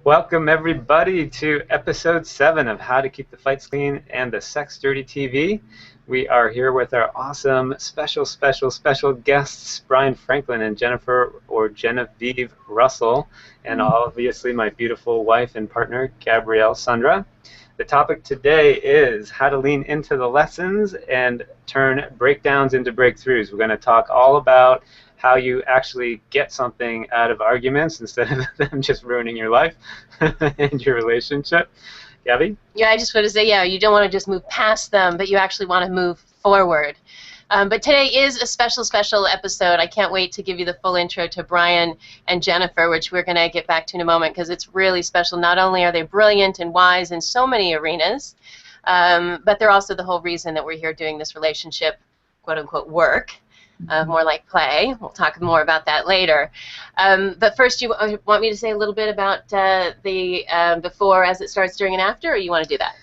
Welcome everybody to episode 7 of How to Keep the Fights Clean and the Sex Dirty TV. We are here with our awesome special guests, Bryan Franklin and Jennifer or Genevieve Russell, and obviously my beautiful wife and partner, Gabrielle Sandra. The topic today is how to lean into the lessons and turn breakdowns into breakthroughs. We're going to talk all about how you actually get something out of arguments instead of them just ruining your life and your relationship. Gabby? Yeah, I just want to say, you don't want to just move past them, but you actually want to move forward. But today is a special episode. I can't wait to give you the full intro to Bryan and Jennifer, which we're going to get back to in a moment, because it's really special. Not only are they brilliant and wise in so many arenas, but they're also the whole reason that we're here doing this relationship, quote-unquote, work. More like play. We'll talk more about that later. But first, you want me to say a little bit about the before, as it starts, during, and after, or you want to do that?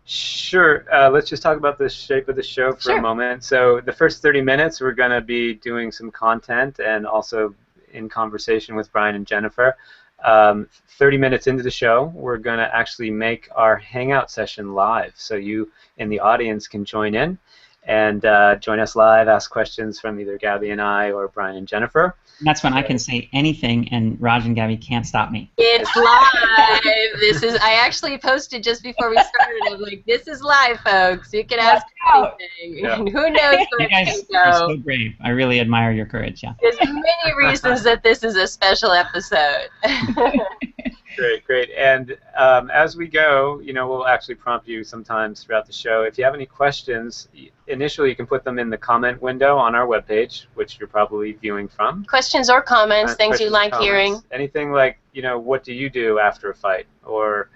Sure. Let's just talk about the shape of the show for a moment. So the first 30 minutes, we're going to be doing some content and also in conversation with Bryan and Jennifer. 30 minutes into the show, we're going to actually make our hangout session live, so you in the audience can join in and join us live, ask questions from either Gabby and I or Bryan and Jennifer. And that's when I can say anything and Raj and Gabby can't stop me. It's live. This is, I actually posted just before we started. I was like, this is live, folks. You can ask anything. Yeah. And who knows where You guys it's going to are go. so brave. I really admire your courage, yeah. There's many reasons that this is a special episode. Great. And as we go, we'll actually prompt you sometimes throughout the show. If you have any questions, initially you can put them in the comment window on our webpage, which you're probably viewing from. Questions or comments, things you like hearing. Anything like, what do you do after a fight? Or,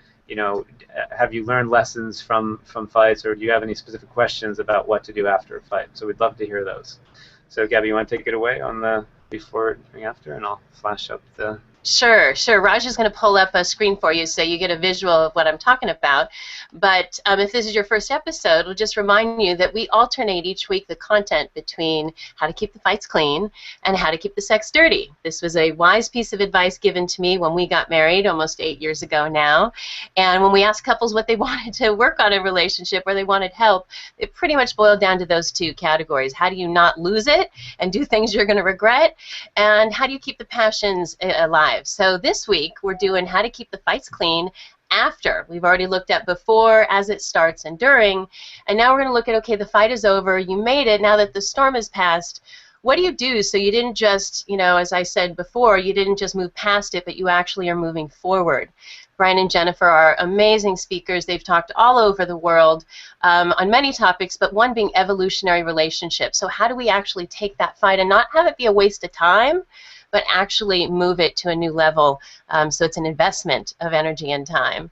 have you learned lessons from fights? Or do you have any specific questions about what to do after a fight? So we'd love to hear those. So, Gabby, you want to take it away on the before, during, after, and I'll flash up the... Sure. Raj is going to pull up a screen for you so you get a visual of what I'm talking about. But if this is your first episode, we'll just remind you that we alternate each week the content between how to keep the fights clean and how to keep the sex dirty. This was a wise piece of advice given to me when we got married almost 8 years ago now. And when we asked couples what they wanted to work on in a relationship or they wanted help, it pretty much boiled down to those two categories. How do you not lose it and do things you're going to regret? And how do you keep the passions alive? So this week we're doing how to keep the fights clean after. We've already looked at before, as it starts, and during. And now we're going to look at, okay, the fight is over. You made it. Now that the storm has passed, what do you do so you didn't just, as I said before, you didn't just move past it, but you actually are moving forward. Bryan and Jennifer are amazing speakers. They've talked all over the world on many topics, but one being evolutionary relationships. So how do we actually take that fight and not have it be a waste of time, but actually move it to a new level, so it's an investment of energy and time.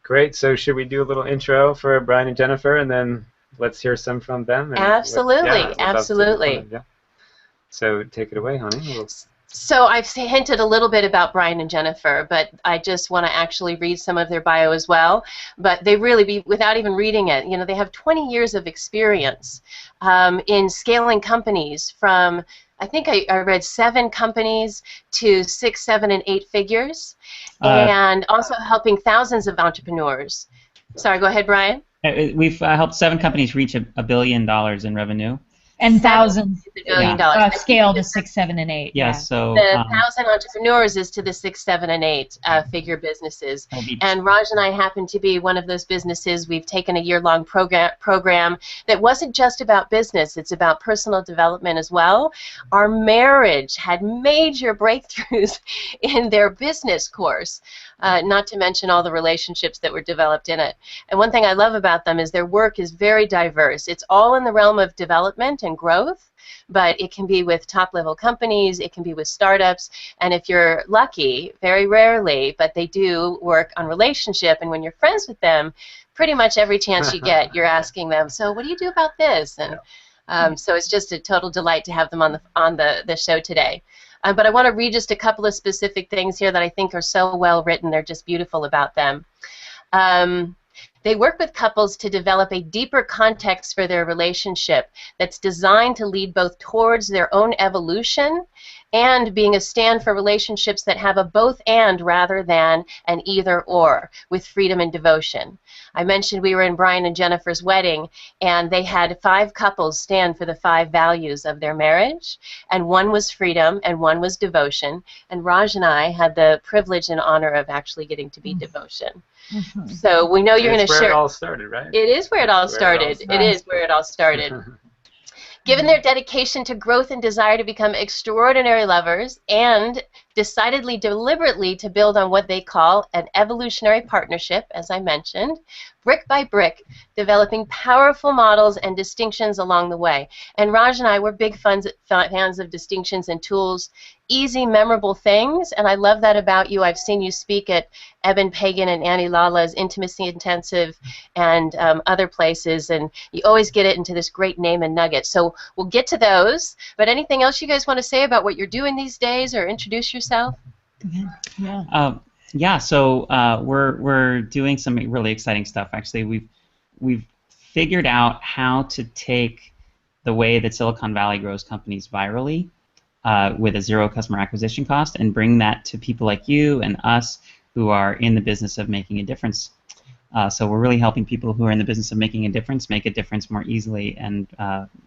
Great. So should we do a little intro for Bryan and Jennifer, and then let's hear some from them? Absolutely. Absolutely. Yeah. So take it away, honey. So I've hinted a little bit about Bryan and Jennifer, but I just want to actually read some of their bio as well. But they really, without even reading it, they have 20 years of experience in scaling companies from, I think I read 7 companies to 6, 7, and 8 figures, and also helping thousands of entrepreneurs. Sorry, go ahead, Bryan. We've helped 7 companies reach $1 billion in revenue. And thousands scale to 6, 7, and 8. Yeah, so the 1,000 entrepreneurs is to the 6, 7, and 8 figure businesses. And Raj and I happen to be one of those businesses. We've taken a year-long program that wasn't just about business. It's about personal development as well. Our marriage had major breakthroughs in their business course, not to mention all the relationships that were developed in it. And one thing I love about them is their work is very diverse. It's all in the realm of development and growth, but it can be with top-level companies, it can be with startups, and if you're lucky, very rarely, but they do work on relationship, and when you're friends with them, pretty much every chance you get, you're asking them, so what do you do about this? And so it's just a total delight to have them on the show today. But I want to read just a couple of specific things here that I think are so well written. They're just beautiful about them. They work with couples to develop a deeper context for their relationship that's designed to lead both towards their own evolution and being a stand for relationships that have a both and rather than an either or, with freedom and devotion. I mentioned we were in Bryan and Jennifer's wedding, and they had 5 couples stand for the 5 values of their marriage, and one was freedom and one was devotion, and Raj and I had the privilege and honor of actually getting to be devotion. So we know you're going to share. It's where it all started, right? It is where it all started. It is where it all started. Given their dedication to growth and desire to become extraordinary lovers, and decidedly, deliberately to build on what they call an evolutionary partnership, as I mentioned, brick by brick, developing powerful models and distinctions along the way. And Raj and I were big fans of distinctions and tools, easy, memorable things, and I love that about you. I've seen you speak at Eben Pagan and Annie Lala's Intimacy Intensive and other places, and you always get it into this great name and nugget. So we'll get to those, but anything else you guys want to say about what you're doing these days, or introduce yourself? Yeah, so we're doing some really exciting stuff. Actually, we've figured out how to take the way that Silicon Valley grows companies virally with a 0 customer acquisition cost and bring that to people like you and us who are in the business of making a difference. So we're really helping people who are in the business of making a difference make a difference more easily and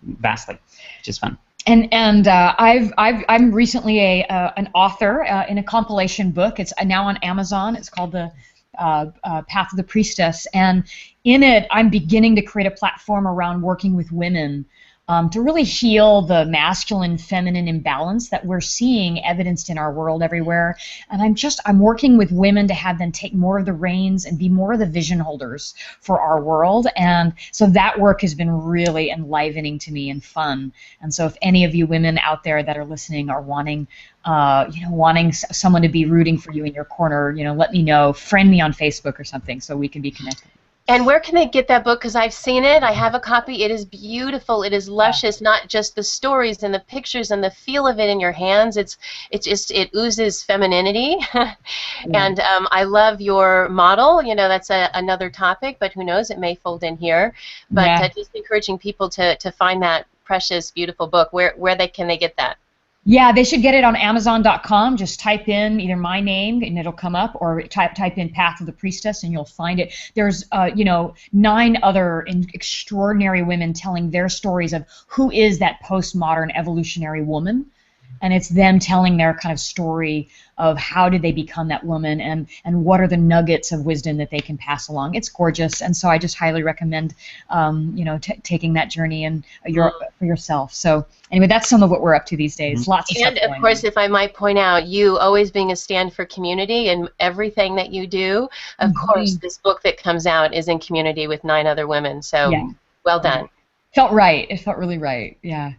vastly, which is fun. And I'm recently an author in a compilation book. It's now on Amazon. It's called The Path of the Priestess, and in it I'm beginning to create a platform around working with women to really heal the masculine-feminine imbalance that we're seeing evidenced in our world everywhere. And I'm working with women to have them take more of the reins and be more of the vision holders for our world. And so that work has been really enlivening to me and fun. And so if any of you women out there that are listening are wanting someone to be rooting for you in your corner, let me know. Friend me on Facebook or something so we can be connected. And where can they get that book? Because I've seen it. I have a copy. It is beautiful. It is luscious. Not just the stories and the pictures and the feel of it in your hands. It oozes femininity. And I love your model. That's another topic, but who knows? It may fold in here. But just encouraging people to find that precious, beautiful book. Where can they get that? Yeah, they should get it on Amazon.com. Just type in either my name and it'll come up, or type in Path of the Priestess and you'll find it. There's 9 other extraordinary women telling their stories of who is that postmodern evolutionary woman, and it's them telling their kind of story of how did they become that woman, and what are the nuggets of wisdom that they can pass along. It's gorgeous, and so I just highly recommend taking that journey and for yourself. So anyway, that's some of what we're up to these days. Lots of stuff going on. And of course, if I might point out, you always being a stand for community in everything that you do. Of course, this book that comes out is in community with 9 other women. So well done. Felt right. It felt really right. Yeah.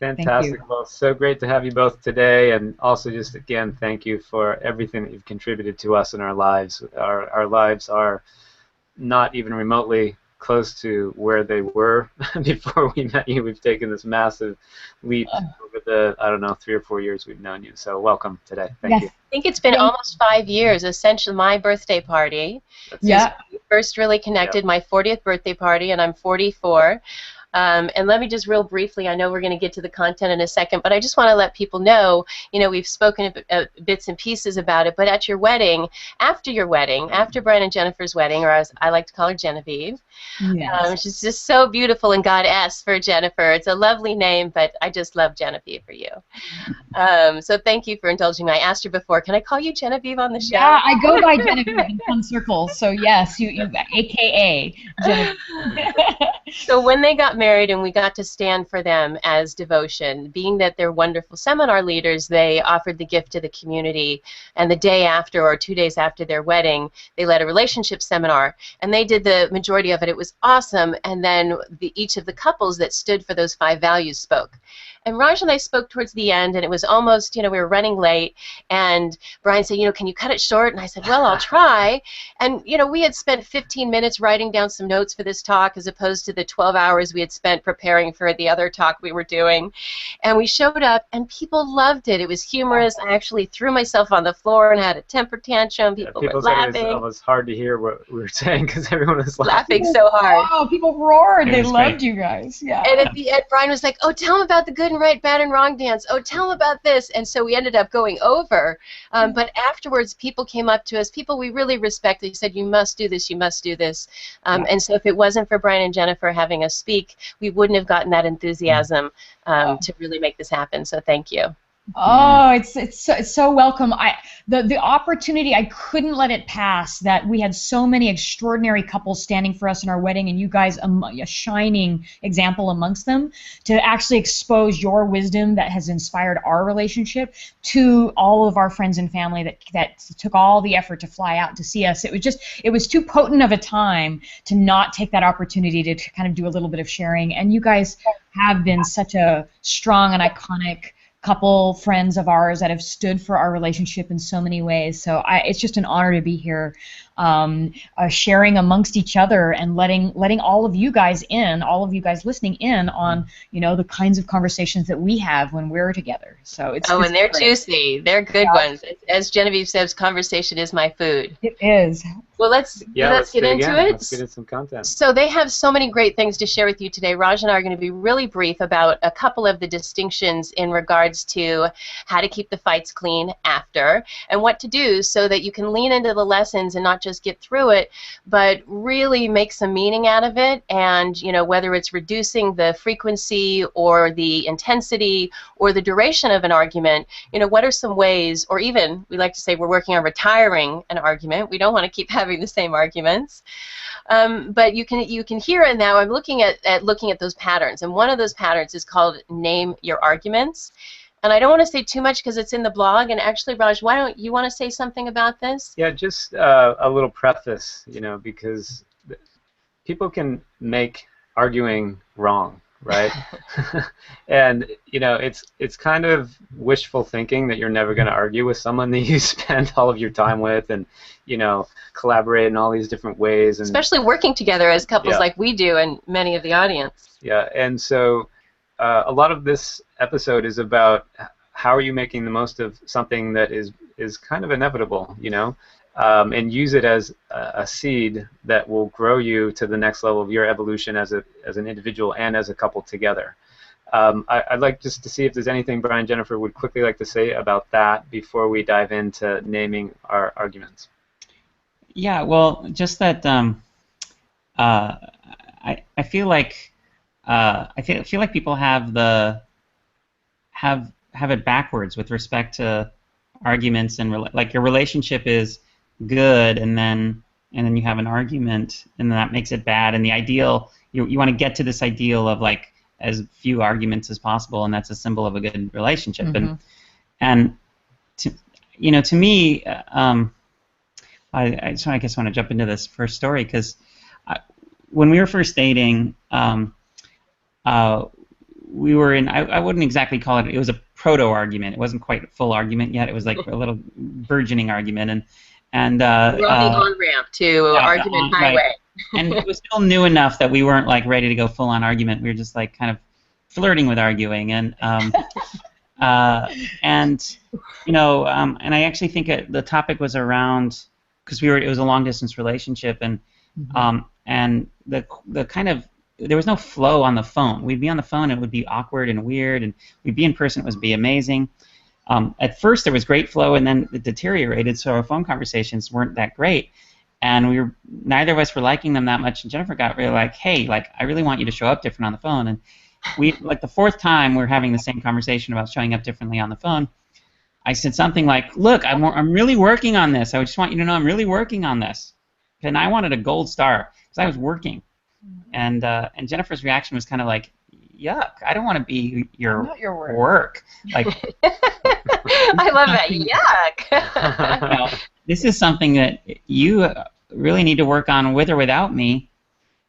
Fantastic. Well, so great to have you both today, and also just again thank you for everything that you've contributed to us in our lives. Our lives are not even remotely close to where they were before we met you. We've taken this massive leap over the 3 or 4 years we've known you. So welcome today. Thank you. I think it's been almost 5 years, essentially my birthday party. We first really connected, my 40th birthday party, and I'm 44. And let me just real briefly, I know we're going to get to the content in a second, but I just want to let people know, we've spoken bits and pieces about it, but at your wedding, after Bryan and Jennifer's wedding, or as I like to call her Genevieve, she's just so beautiful and goddess for Jennifer. It's a lovely name, but I just love Genevieve for you. So thank you for indulging me. I asked her before, can I call you Genevieve on the show? Yeah, I go by Genevieve in some circles, so yes, you AKA Genevieve. So when they got married and we got to stand for them as devotion, being that they're wonderful seminar leaders, they offered the gift to the community, and the day after or 2 days after their wedding, they led a relationship seminar, and they did the majority of it. It was awesome, and then each of the couples that stood for those 5 values spoke. And Raj and I spoke towards the end, and it was almost, we were running late, and Bryan said, can you cut it short? And I said, well, I'll try. And, we had spent 15 minutes writing down some notes for this talk as opposed to the 12 hours we had spent preparing for the other talk we were doing. And we showed up, and people loved it. It was humorous. I actually threw myself on the floor and had a temper tantrum. People were laughing. It was hard to hear what we were saying because everyone was laughing so hard. Oh, people roared. They loved you guys. Yeah. And at the end, Bryan was like, oh, tell them about the good didn't write bad and wrong dance. Oh, tell them about this. And so we ended up going over. But afterwards, people came up to us, people we really respect. They said, you must do this, you must do this. And so if it wasn't for Bryan and Jennifer having us speak, we wouldn't have gotten that enthusiasm to really make this happen. So thank you. Oh, it's so welcome. The opportunity, I couldn't let it pass that we had so many extraordinary couples standing for us in our wedding, and you guys a shining example amongst them, to actually expose your wisdom that has inspired our relationship to all of our friends and family that took all the effort to fly out to see us. It was too potent of a time to not take that opportunity to kind of do a little bit of sharing, and you guys have been such a strong and iconic couple friends of ours that have stood for our relationship in so many ways. So it's just an honor to be here, sharing amongst each other and letting all of you guys listening in on the kinds of conversations that we have when we're together. So it's and they're great. Juicy. They're good ones. As Genevieve says, conversation is my food. It is. Well, let's get into it. Let's get into some content. So they have so many great things to share with you today. Raj and I are going to be really brief about a couple of the distinctions in regards to how to keep the fights clean after, and what to do so that you can lean into the lessons and not just get through it, but really make some meaning out of it. And whether it's reducing the frequency or the intensity or the duration of an argument, what are some ways, or even we like to say we're working on retiring an argument. We don't want to keep having the same arguments, but you can hear it now. I'm looking at those patterns, and one of those patterns is called name your arguments. And I don't want to say too much because it's in the blog. And actually, Raj, why don't you want to say something about this? Yeah, just a little preface, because people can make arguing wrong, right? And it's kind of wishful thinking that you're never going to argue with someone that you spend all of your time with, and collaborate in all these different ways, and especially working together as couples like we do, and many of the audience. Yeah, and so a lot of this episode is about how are you making the most of something that is kind of inevitable, and use it as a seed that will grow you to the next level of your evolution as an individual and as a couple together. I'd like just to see if there's anything Bryan and Jennifer would quickly like to say about that before we dive into naming our arguments. Yeah, well, just that I feel like people have it backwards with respect to arguments, and like your relationship is good, and then you have an argument, and that makes it bad. And the ideal, you want to get to this ideal of like as few arguments as possible, and that's a symbol of a good relationship. Mm-hmm. And to me, I guess I want to jump into this first story, because when we were first dating, we were in, I wouldn't exactly call it was a proto-argument. It wasn't quite a full argument yet. It was like a little burgeoning argument. And we're on the on-ramp to argument highway. Right. And it was still new enough that we weren't like ready to go full-on argument. We were just like kind of flirting with arguing. And and I actually think the topic was around, because it was a long-distance relationship, and and the kind of, there was no flow on the phone. We'd be on the phone, and it would be awkward and weird, and we'd be in person, it would be amazing. At first, there was great flow, and then it deteriorated, so our phone conversations weren't that great, and neither of us were liking them that much, and Jennifer got really like, hey, like, I really want you to show up different on the phone, and we, like, the fourth time we're having the same conversation about showing up differently on the phone, I said something like, look, I'm really working on this. I just want you to know I'm really working on this. And I wanted a gold star, because I was working. And Jennifer's reaction was kind of like, yuck, I don't want to be your work. Like, I love that, yuck. This is something that you really need to work on with or without me,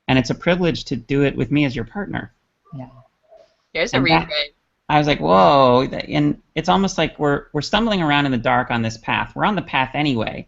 and it's a privilege to do it with me as your partner. Yeah. Here's a reframe. I was like, whoa, and it's almost like we're stumbling around in the dark on this path. We're on the path anyway,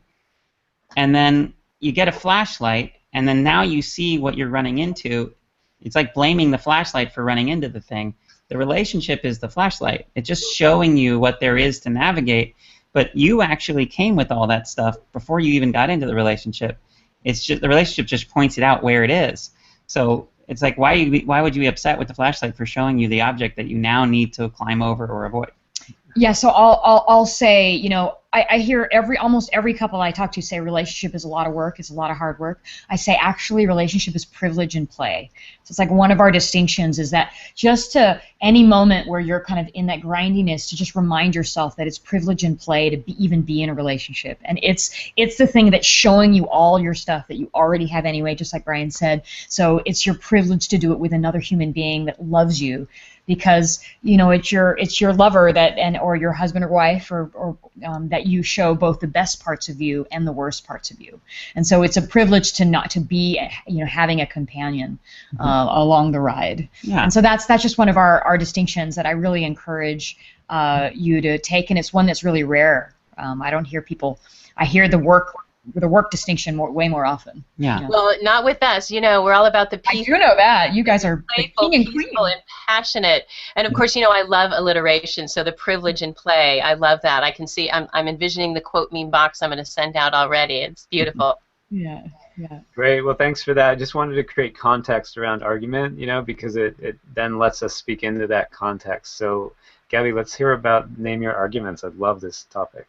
and then you get a flashlight, and then now you see what you're running into. It's like blaming the flashlight for running into the thing. The relationship is the flashlight. It's just showing you what there is to navigate, but you actually came with all that stuff before you even got into the relationship. It's just the relationship just points it out where it is. So It's like, why would you be upset with the flashlight for showing you the object that you now need to climb over or avoid? Yeah, so I'll say, you know, I hear almost every couple I talk to say relationship is a lot of work, it's a lot of hard work. I say actually relationship is privilege and play. So it's like one of our distinctions is that just to any moment where you're kind of in that grindiness, to just remind yourself that it's privilege and play to even be in a relationship. And it's the thing that's showing you all your stuff that you already have anyway, just like Bryan said. So it's your privilege to do it with another human being that loves you, because you know it's your lover or your husband or wife or that you show both the best parts of you and the worst parts of you, and so it's a privilege to be having a companion along the ride. Yeah. And so that's just one of our distinctions that I really encourage you to take, and it's one that's really rare. I don't hear people. I hear the work distinction way more often. Yeah. Well, not with us. You know, we're all about the peace. I do know that. You guys are playful, king and queen. peaceful, and passionate. And of course, you know, I love alliteration. So the privilege and play, I love that. I can see. I'm envisioning the quote meme box I'm going to send out already. It's beautiful. Yeah. Yeah. Great. Well, thanks for that. I just wanted to create context around argument, you know, because it then lets us speak into that context. So, Gabby, let's hear about name your arguments. I love this topic.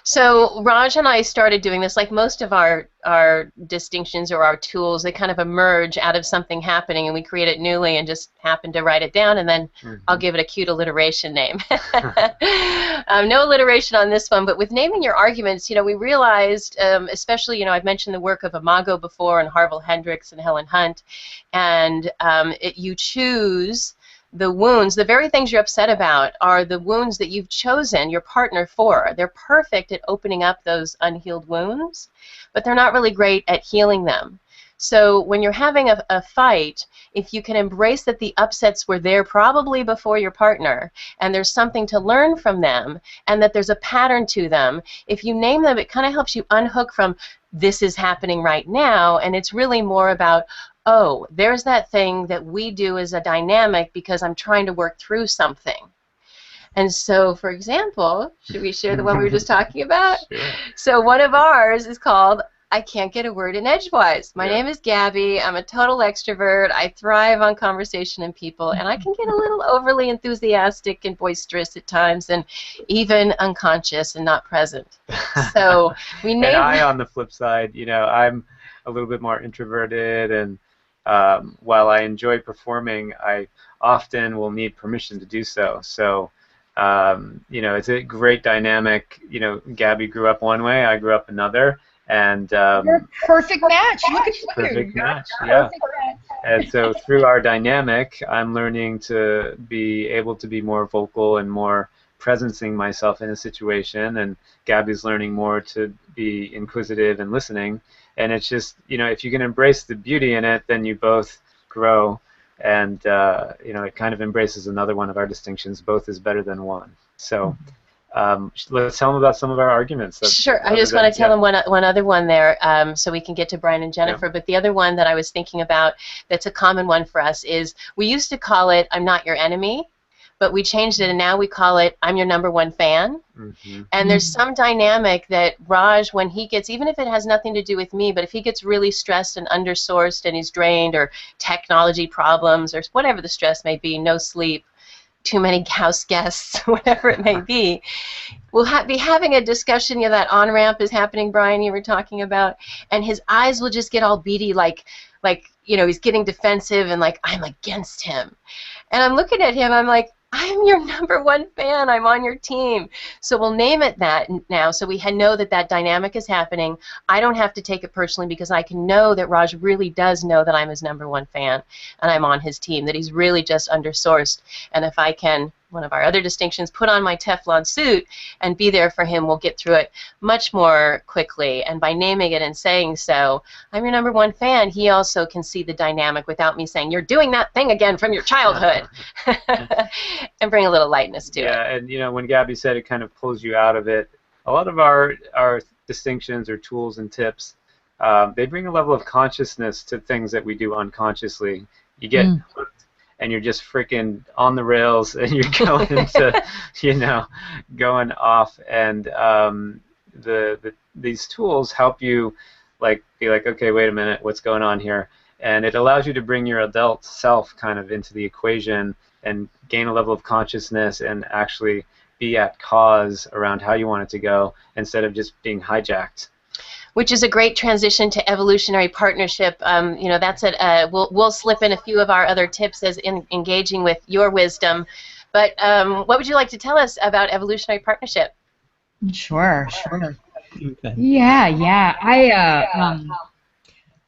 So Raj and I started doing this, like most of our distinctions or our tools, they kind of emerge out of something happening, and we create it newly and just happen to write it down, and then I'll give it a cute alliteration name. No alliteration on this one, but with naming your arguments, you know, we realized, especially, you know, I've mentioned the work of Imago before, and Harville Hendricks and Helen Hunt, and you choose the wounds, the very things you're upset about are the wounds that you've chosen your partner for. They're perfect at opening up those unhealed wounds, but they're not really great at healing them. So when you're having a fight, if you can embrace that the upsets were there probably before your partner, and there's something to learn from them, and that there's a pattern to them, if you name them, it kind of helps you unhook from this is happening right now, and it's really more about, oh, there's that thing that we do as a dynamic because I'm trying to work through something. And so, for example, should we share the one we were just talking about? Sure. So one of ours is called I Can't Get a Word in Edgewise. My name is Gabby. I'm a total extrovert. I thrive on conversation and people, and I can get a little overly enthusiastic and boisterous at times, and even unconscious and not present. So we named. And I, on the flip side, you know, I'm a little bit more introverted, and while I enjoy performing, I often will need permission to do so. So, you know, it's a great dynamic. You know, Gabby grew up one way, I grew up another. And you're a perfect match. Look at you. Perfect match. Yeah. And so through our dynamic, I'm learning to be able to be more vocal and more presencing myself in a situation, and Gabby's learning more to be inquisitive and listening. And it's just, you know, if you can embrace the beauty in it, then you both grow. And, you know, it kind of embraces another one of our distinctions. Both is better than one. So. Let's tell them about some of our arguments. Sure. I just want to tell them one other one there, so we can get to Bryan and Jennifer. Yeah. But the other one that I was thinking about that's a common one for us is we used to call it I'm not your enemy, but we changed it and now we call it I'm your number one fan. And there's some dynamic that Raj, when he gets, even if it has nothing to do with me, but if he gets really stressed and undersourced and he's drained, or technology problems or whatever the stress may be, no sleep, too many house guests, whatever it may be, we'll be having a discussion. You know, that on-ramp is happening, Bryan, you were talking about, and his eyes will just get all beady, like you know, he's getting defensive and like, I'm against him. And I'm looking at him, I'm like, I'm your number one fan. I'm on your team. So we'll name it that now, so we know that that dynamic is happening. I don't have to take it personally because I can know that Raj really does know that I'm his number one fan and I'm on his team, that he's really just undersourced. And if I can, one of our other distinctions, put on my Teflon suit and be there for him, we'll get through it much more quickly. And by naming it and saying so, I'm your number one fan, he also can see the dynamic without me saying, you're doing that thing again from your childhood. And bring a little lightness to it. Yeah, and you know, when Gabby said it kind of pulls you out of it, a lot of our distinctions or tools and tips, they bring a level of consciousness to things that we do unconsciously. You get hooked and you're just freaking on the rails and you're going into, you know, going off, and these tools help you like be like, okay, wait a minute, what's going on here? and it allows you to bring your adult self kind of into the equation and gain a level of consciousness and actually be at cause around how you want it to go instead of just being hijacked. Which is a great transition to evolutionary partnership. You know, that's it. We'll slip in a few of our other tips as in engaging with your wisdom. But what would you like to tell us about evolutionary partnership? Sure, sure. Okay. Yeah.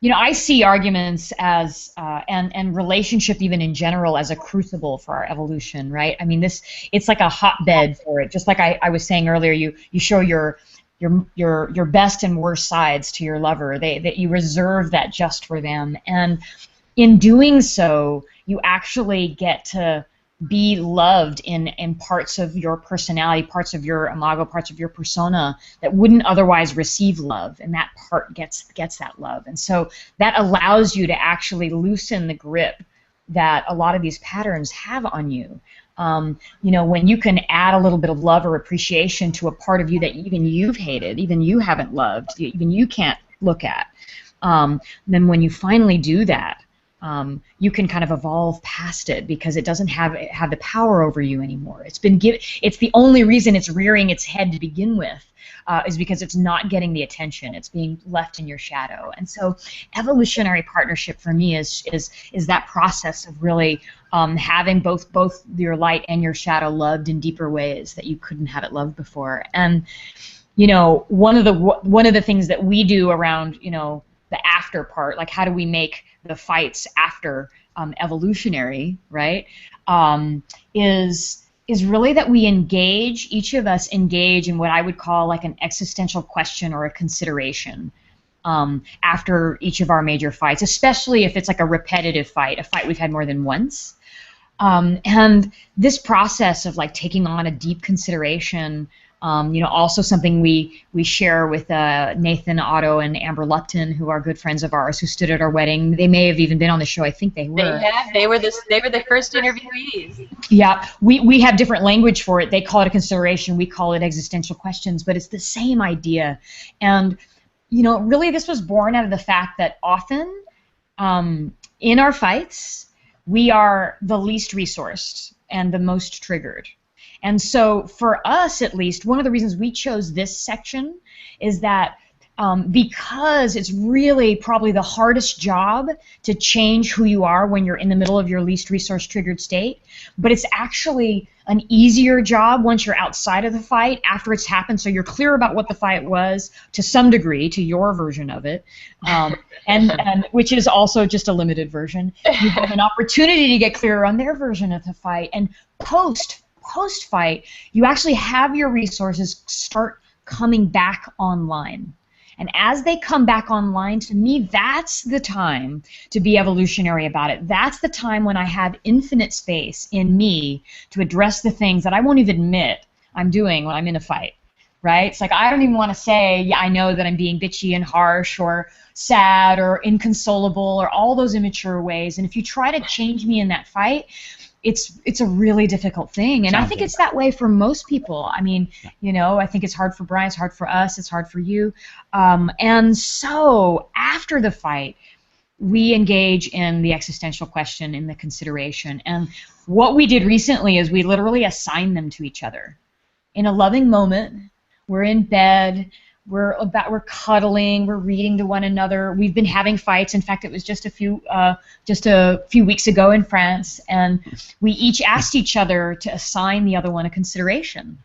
You know, I see arguments as and relationship even in general as a crucible for our evolution, right? I mean, it's like a hotbed for it. Just like I was saying earlier, you show your best and worst sides to your lover. That you reserve that just for them, and in doing so, you actually get to be loved in parts of your personality, parts of your imago, parts of your persona that wouldn't otherwise receive love, and that part gets that love. And so that allows you to actually loosen the grip that a lot of these patterns have on you. You know, when you can add a little bit of love or appreciation to a part of you that even you've hated, even you haven't loved, even you can't look at, then when you finally do that, you can kind of evolve past it because it doesn't have the power over you anymore. It's the only reason it's rearing its head to begin with, is because it's not getting the attention. It's being left in your shadow. And so evolutionary partnership for me is that process of really having both your light and your shadow loved in deeper ways that you couldn't have it loved before. And you know, one of the things that we do around, you know, the after part, like how do we make the fights after evolutionary, right? Is really that we each of us engage in what I would call like an existential question or a consideration after each of our major fights, especially if it's like a repetitive fight, a fight we've had more than once. And this process of like taking on a deep consideration, you know, also something we share with Nathan Otto and Amber Lupton, who are good friends of ours, who stood at our wedding. They may have even been on the show. I think they were. They were the first interviewees. Yeah, we have different language for it. They call it a consideration. We call it existential questions, but it's the same idea. And you know, really, this was born out of the fact that often in our fights, we are the least resourced and the most triggered. And so for us, at least, one of the reasons we chose this section is that because it's really probably the hardest job to change who you are when you're in the middle of your least resource triggered state, but it's actually an easier job once you're outside of the fight after it's happened, so you're clear about what the fight was to some degree, to your version of it, and which is also just a limited version. You have an opportunity to get clearer on their version of the fight, and post-fight, you actually have your resources start coming back online. And as they come back online, to me, that's the time to be evolutionary about it. That's the time when I have infinite space in me to address the things that I won't even admit I'm doing when I'm in a fight, right? It's like I don't even want to say, yeah, I know that I'm being bitchy and harsh or sad or inconsolable or all those immature ways. And if you try to change me in that fight, it's a really difficult thing, and I think it's that way for most people. I mean, you know, I think it's hard for Bryan, it's hard for us, it's hard for you, and so after the fight, we engage in the existential question, in the consideration, and what we did recently is we literally assigned them to each other. In a loving moment, we're in bed, we're cuddling, we're reading to one another. We've been having fights. In fact, it was just a few weeks ago in France, and we each asked each other to assign the other one a consideration.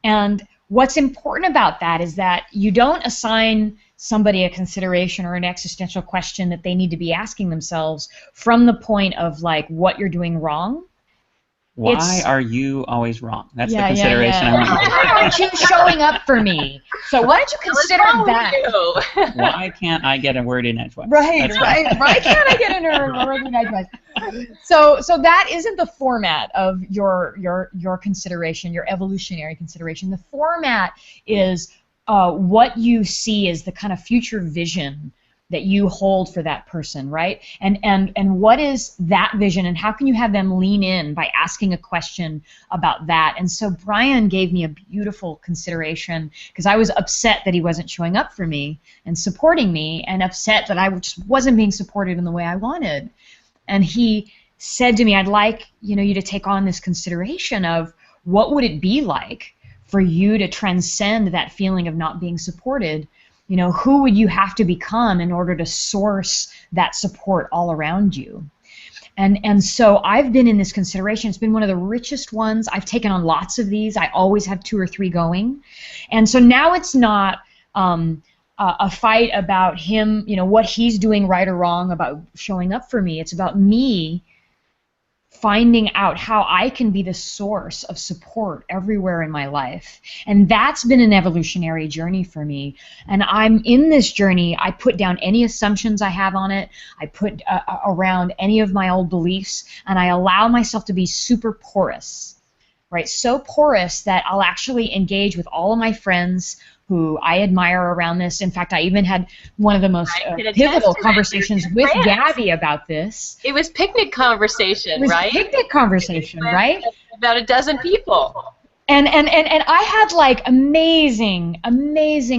And what's important about that is that you don't assign somebody a consideration or an existential question that they need to be asking themselves from the point of like what you're doing wrong. Why are you always wrong? That's the consideration I want. Why aren't you showing up for me? So why don't you consider that? Why can't I get a word in edgewise? Right. Why can't I get a word in edgewise? So that isn't the format of your consideration, your evolutionary consideration. The format is what you see as the kind of future vision that you hold for that person, right? And what is that vision, and how can you have them lean in by asking a question about that? And so Bryan gave me a beautiful consideration, because I was upset that he wasn't showing up for me and supporting me, and upset that I just wasn't being supported in the way I wanted. And he said to me, I'd like you to take on this consideration of what would it be like for you to transcend that feeling of not being supported. Who would you have to become in order to source that support all around you? And so I've been in this consideration. It's been one of the richest ones. I've taken on lots of these. I always have 2 or 3 going. And so now it's not a fight about him, what he's doing right or wrong about showing up for me. It's about me finding out how I can be the source of support everywhere in my life. And that's been an evolutionary journey for me. And I'm in this journey. I put down any assumptions I have on it. I put around any of my old beliefs, and I allow myself to be super porous, right? So porous that I'll actually engage with all of my friends who I admire around this. In fact, I even had one of the most pivotal conversations with Gabby about this. It was picnic conversation, right? Picnic conversation, right? About a dozen people. And I had like amazing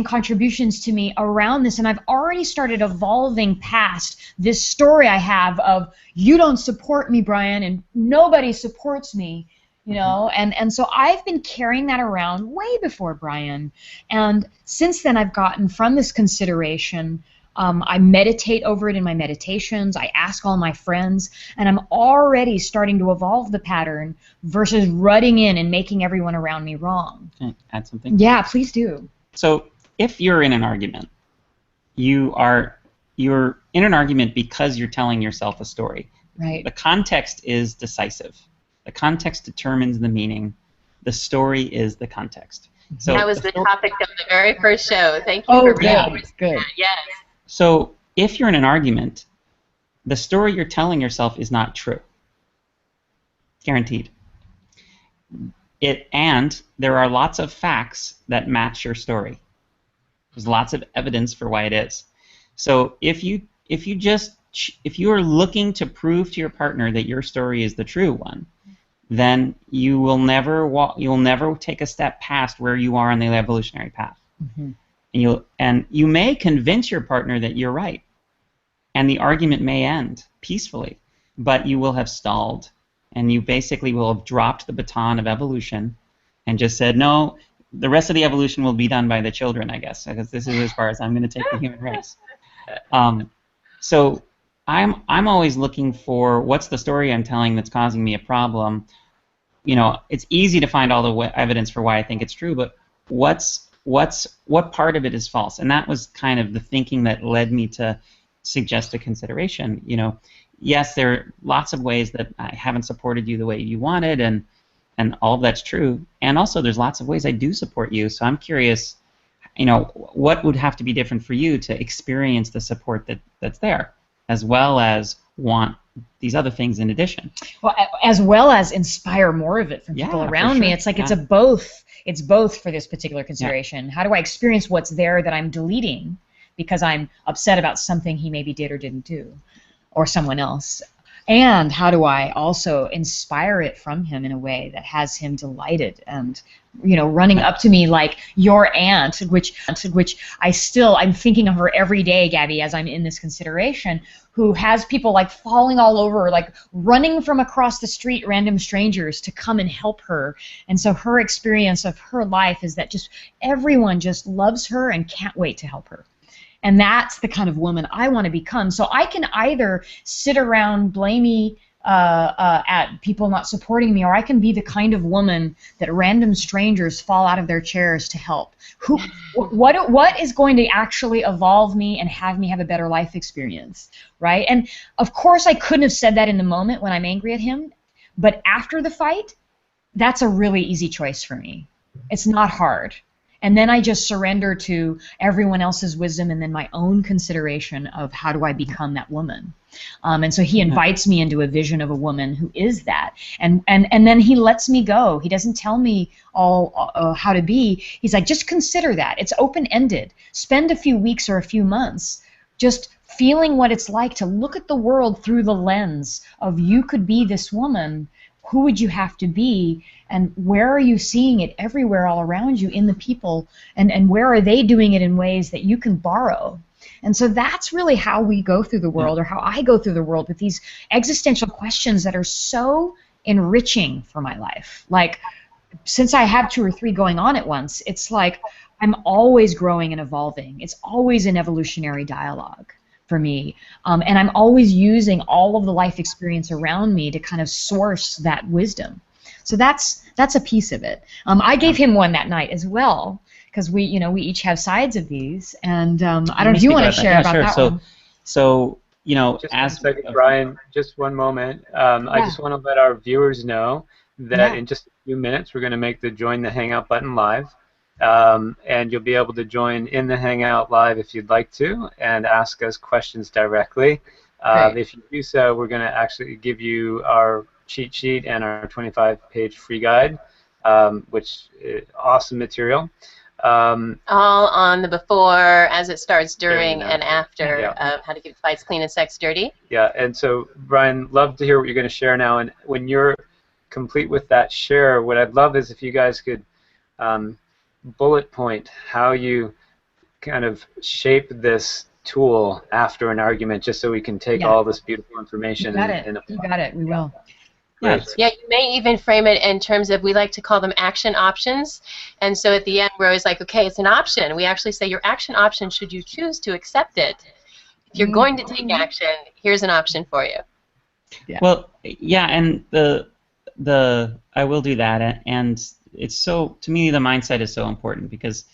contributions to me around this, and I've already started evolving past this story I have of you don't support me, Bryan, and nobody supports me. And so I've been carrying that around way before Bryan. And since then I've gotten from this consideration, I meditate over it in my meditations, I ask all my friends, and I'm already starting to evolve the pattern versus rutting in and making everyone around me wrong. Can I add something? Yeah, please do. So if you're in an argument, you're in an argument because you're telling yourself a story. Right. The context is decisive. The context determines the meaning. The story is the context. So that was the topic of the very first show. Thank you for good. Yes. So if you're in an argument, the story you're telling yourself is not true. Guaranteed. And there are lots of facts that match your story. There's lots of evidence for why it is. So if you are looking to prove to your partner that your story is the true one, then you will never take a step past where you are on the evolutionary path. Mm-hmm. And you may convince your partner that you're right, and the argument may end peacefully, but you will have stalled, and you basically will have dropped the baton of evolution and just said, no, the rest of the evolution will be done by the children, I guess, because this is as far as I'm going to take the human race. So I'm always looking for what's the story I'm telling that's causing me a problem. It's easy to find all the evidence for why I think it's true, but what part of it is false? And that was kind of the thinking that led me to suggest a consideration. Yes, there are lots of ways that I haven't supported you the way you wanted, and all of that's true. And also, there's lots of ways I do support you. So I'm curious, what would have to be different for you to experience the support that's there, as well as want these other things in addition. Well, as well as inspire more of it from people around me. It's like it's a both. It's both for this particular consideration. Yeah. How do I experience what's there that I'm deleting because I'm upset about something he maybe did or didn't do, or someone else? And how do I also inspire it from him in a way that has him delighted and, running up to me like your aunt, which I'm thinking of her every day, Gabby, as I'm in this consideration, who has people like falling all over, like running from across the street, random strangers to come and help her. And so her experience of her life is that just everyone just loves her and can't wait to help her. And that's the kind of woman I want to become. So I can either sit around blaming at people not supporting me, or I can be the kind of woman that random strangers fall out of their chairs to help. What is going to actually evolve me and have me have a better life experience, right? And of course I couldn't have said that in the moment when I'm angry at him, but after the fight, that's a really easy choice for me. It's not hard. And then I just surrender to everyone else's wisdom and then my own consideration of how do I become that woman. And so he invites me into a vision of a woman who is that. And then he lets me go. He doesn't tell me all how to be. He's like, just consider that. It's open-ended. Spend a few weeks or a few months just feeling what it's like to look at the world through the lens of you could be this woman, who would you have to be, and where are you seeing it everywhere all around you in the people, and where are they doing it in ways that you can borrow. And so that's really how we go through the world, or how I go through the world, with these existential questions that are so enriching for my life. Like, since I have 2 or 3 going on at once, it's like I'm always growing and evolving. It's always an evolutionary dialogue for me. And I'm always using all of the life experience around me to kind of source that wisdom. So that's a piece of it. I gave him one that night as well, because we each have sides of these. And I don't know if you want to share about that one. So just as one second, Bryan, just one moment. I just want to let our viewers know that in just a few minutes we're going to make the Join the Hangout button live. And you'll be able to join in the Hangout live if you'd like to and ask us questions directly. If you do so, we're going to actually give you our cheat sheet and our 25-page free guide, which is awesome material. All on the before, as it starts, during, and after of How to Keep Fights Clean and Sex Dirty. Yeah, and so, Bryan, love to hear what you're going to share now. And when you're complete with that share, what I'd love is if you guys could bullet point how you kind of shape this tool after an argument, just so we can take all this beautiful information. You got it. We will. Right. Yeah, you may even frame it in terms of, we like to call them action options. And so at the end, we're always like, okay, it's an option. We actually say your action option, should you choose to accept it. If you're going to take action, here's an option for you. Yeah. Well, yeah, and I will do that, and it's so, to me, the mindset is so important, because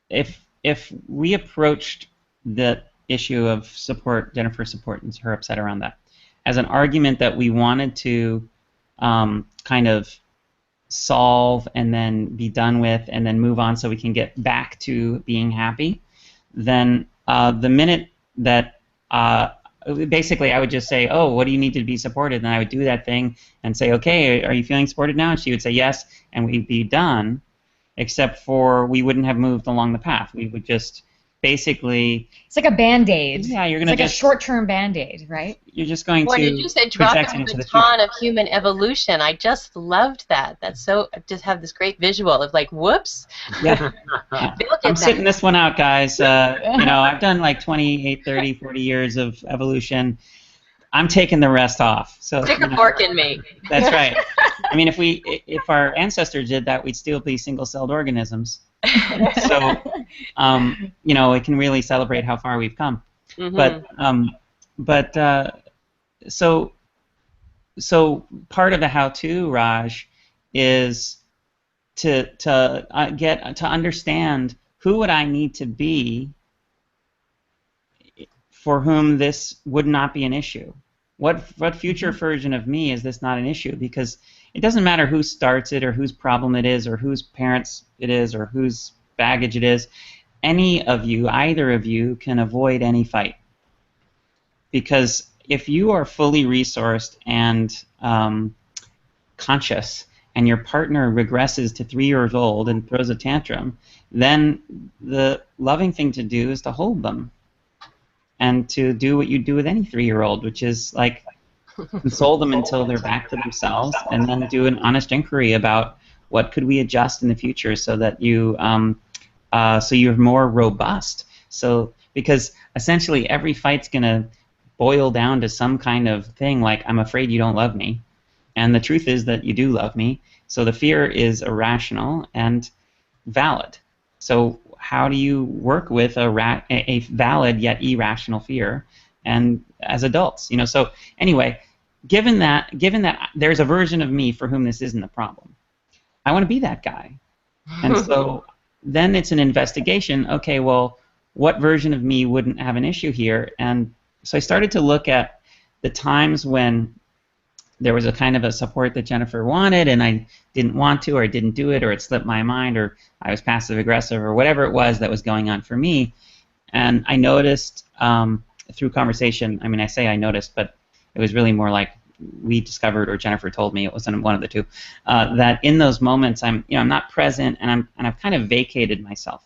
if we approached the issue of support, Jennifer's support, and her upset around that, as an argument that we wanted to kind of solve and then be done with and then move on so we can get back to being happy, then the minute that basically I would just say, oh, what do you need to be supported? And I would do that thing and say, okay, are you feeling supported now? And she would say yes, and we'd be done, except for we wouldn't have moved along the path. We would just basically... It's like a Band-Aid. Yeah, you're going to It's like a short-term Band-Aid, right? You're just going to... Did you say drop the baton of human evolution? I just loved that. That's so... I just have this great visual of like, whoops. Yeah. I'm sitting this one out, guys. I've done like 28, 30, 40 years of evolution. I'm taking the rest off. So stick a fork in me. That's right. I mean, if our ancestors did that, we'd still be single-celled organisms. So, it can really celebrate how far we've come. Mm-hmm. So part of the how-to, Raj, is to understand who would I need to be for whom this would not be an issue. What future version of me is this not an issue? Because it doesn't matter who starts it or whose problem it is or whose parents it is or whose baggage it is. Either of you can avoid any fight. Because if you are fully resourced and conscious and your partner regresses to 3 years old and throws a tantrum, then the loving thing to do is to hold them and to do what you do with any 3-year-old, which is like console them until they're back to themselves, and then do an honest inquiry about what could we adjust in the future so that you're more robust. So because essentially every fight's gonna boil down to some kind of thing like, I'm afraid you don't love me, and the truth is that you do love me. So the fear is irrational and valid. So how do you work with a valid yet irrational fear, and as adults, So anyway, given that there's a version of me for whom this isn't a problem, I want to be that guy, and so then it's an investigation. Okay, well, what version of me wouldn't have an issue here? And so I started to look at the times when there was a kind of a support that Jennifer wanted, and I didn't want to, or I didn't do it, or it slipped my mind, or I was passive-aggressive, or whatever it was that was going on for me. And I noticed through conversation, I mean, I say I noticed, but it was really more like we discovered, or Jennifer told me, it wasn't one of the two, that in those moments I'm not present, and I've kind of vacated myself.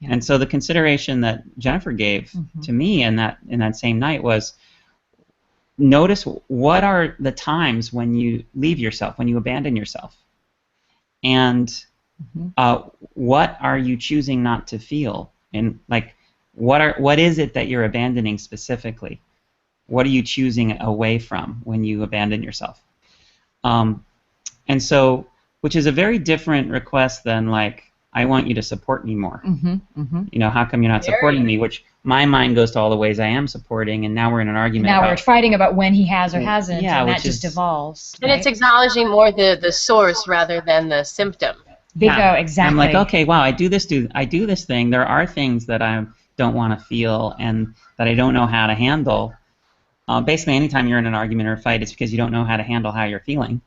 And so the consideration that Jennifer gave to me in that same night was, notice what are the times when you leave yourself, when you abandon yourself, and what are you choosing not to feel, and like what is it that you're abandoning specifically? What are you choosing away from when you abandon yourself? And so, which is a very different request than like, I want you to support me more. You know, how come you're not supporting me? Which my mind goes to all the ways I am supporting, and now we're in an argument. Now we're fighting about when he has or hasn't, and that just evolves. And it's acknowledging more the source rather than the symptom. Bingo, exactly. I'm like, okay, wow, I do this thing. There are things that I don't want to feel and that I don't know how to handle. Basically, anytime you're in an argument or a fight, it's because you don't know how to handle how you're feeling.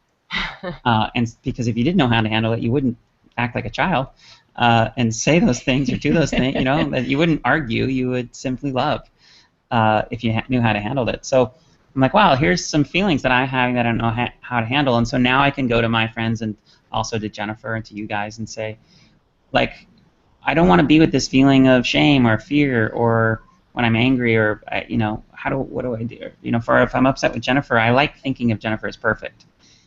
And because if you did know how to handle it, you wouldn't act like a child and say those things or do those things. You know, that you wouldn't argue. You would simply love if you knew how to handle it. So I'm like, wow, here's some feelings that I'm having that I don't know how to handle. And so now I can go to my friends and also to Jennifer and to you guys and say, like, I don't want to be with this feeling of shame or fear or when I'm angry or, you know, what do I do? You know, if I'm upset with Jennifer, I like thinking of Jennifer as perfect.